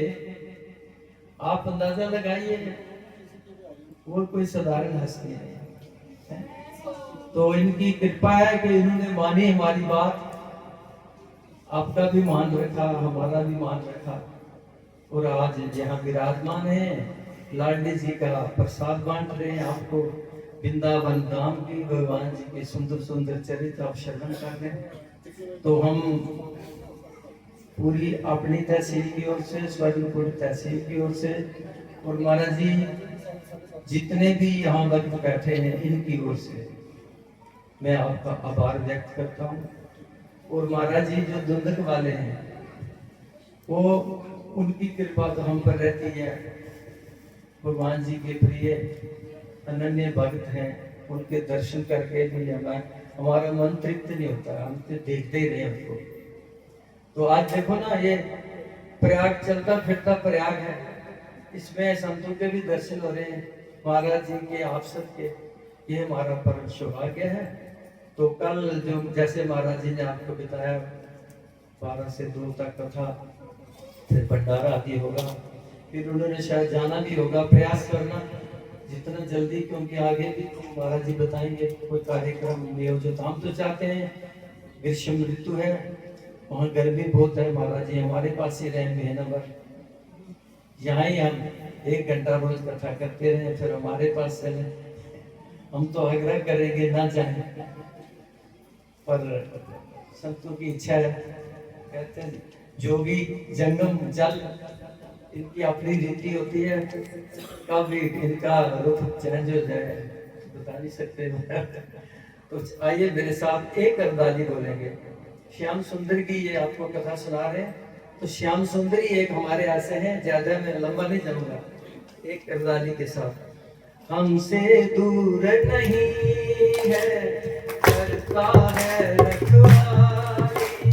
आप अंदाजा लगाइए वो कोई साधारण हस्ती नहीं है। तो इनकी कृपा है कि इन्होंने मानी हमारी बात, आपका भी मान रखा, हमारा भी मान रखा। और आज यहाँ विराजमान है, लाडली जी का प्रसाद बांट रहे हैं आपको। वृंदावन धाम की भगवान जी के सुंदर सुंदर चरित्र आप श्रवण कर रहे हैं। तो हम पूरी अपनी तहसील की ओर से, स्वर्णपुर तहसील की ओर से, और महाराज जी जितने भी यहाँ वक्त बैठे हैं इनकी ओर से मैं आपका आभार व्यक्त करता हूँ। और महाराज जी जो दुंदक वाले हैं, वो उनकी कृपा तो हम पर रहती है। भगवान जी के प्रिय अनन्य भक्त हैं, उनके दर्शन करके भी हमारा मन तृप्त नहीं होता, हम तो देखते ही रहे उनको। तो आज देखो ना, ये प्रयाग चलता फिरता प्रयाग है, इसमें संतों के भी दर्शन हो रहे हैं, महाराज जी के, आप सबके। ये हमारा परम सौभाग्य है। तो कल जो जैसे महाराज जी ने आपको बताया 12 से 2 तक कथा, फिर भंडारा आदि होगा, फिर उन्होंने शायद जाना भी होगा। प्रयास करना जितना जल्दी, क्योंकि आगे भी तो महाराज जी बताएंगे कोई कार्यक्रम नियोजित। हम तो चाहते हैं, ग्रीष्म ऋतु है, वहाँ गर्मी बहुत है महाराज जी, हमारे पास ही रहे महीना यहाँ ही हम 1 घंटा रोज कथा करते रहे, फिर हमारे पास चले। हम तो आग्रह करेंगे ना जाए, पर संतों की इच्छा है। कहते हैं जोगी जंगम जल, इनकी अपनी रीति होती है, कब इनका रुख चेंज हो जाए बता नहीं सकते। तो आइए मेरे साथ एक अरदाली बोलेंगे श्याम सुंदर की, ये आपको कथा सुना रहे हैं। तो श्याम सुंदरी एक हमारे ऐसे हैं, ज्यादा मैं लंबा नहीं जाऊंगा, एक अरदाली के साथ। हमसे दूर नहीं है करता है रखवाली,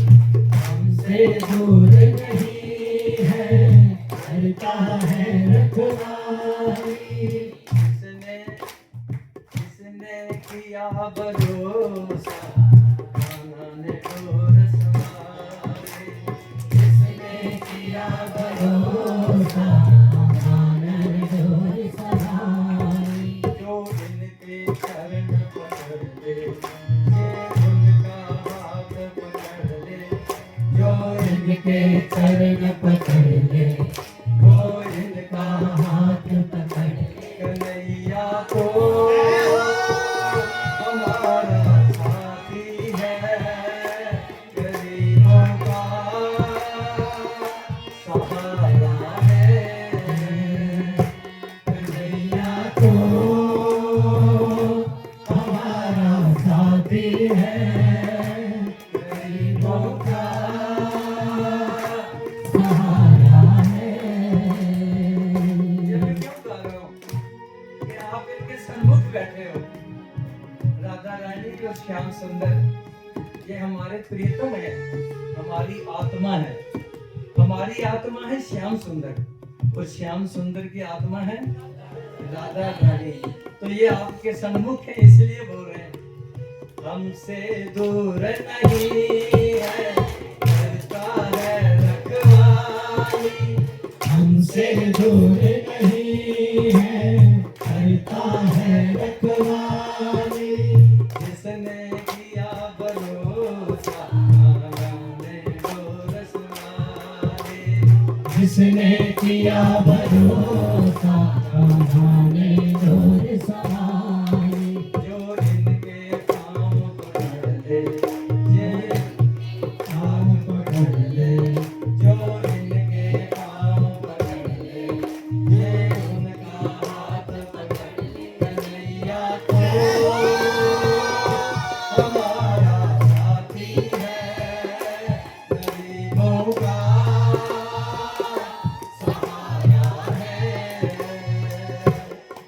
हमसे दूर नहीं है करता है रखवाली, जिसने किया भरोसा कान्हा ने डोर संभाली, जिसने किया भरोसा आनंद डोर सवारी, जो इनके चरण पकड़ ले, ये उनका हाथ पकड़ ले, जो इनके चरण पकड़ ले, वो इनका हाथ पकड़ ले, कन्हैया तो हमारा साथी है, गरीबों का सहारा है, कन्हैया तो हमारा साथी है, गरीबों का सहारा है। ये मैं क्यों गा रहा हूँ कि आप इनके सन्मुख बैठे हो, राधा रानी और श्याम सुंदर, ये हमारे प्रियतम है, हमारी आत्मा है, हमारी आत्मा है श्याम सुंदर, और श्याम सुंदर की आत्मा है राधा रानी। तो ये आपके सन्मुख है, इसलिए बोल रहे हैं हमसे दूर नहीं है करता है रखवाली, हमसे दूर नहीं है करता है रखवाली, जिसने किया भरोसा आनंद डोर संभाली, जिसने किया भरोसा कान्हा ने डोर सवारी, जो इनके पाँव पकड़ ले, ये हाथ पकड़ ले, जो इनके पाँव पकड़ ले, ये उनका हाथ पकड़ ले, कन्हैया तो हमारा साथी है, गरीबों का सहारा है,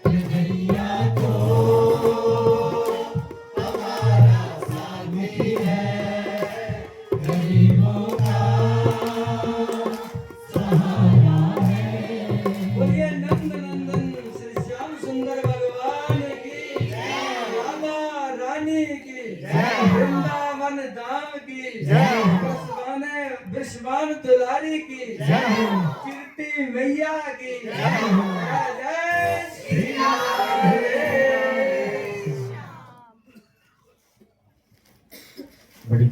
कन्हैया तो हमारा साथी है, गरीबों का सहारा है। बोलिए नंद नंदन श्री श्याम सुंदर भगवान की, राधा रानी की, वृंदावन धाम की, विश्वान दुलारी की, कीर्ति मैया की, जय श्री राम। बड़ी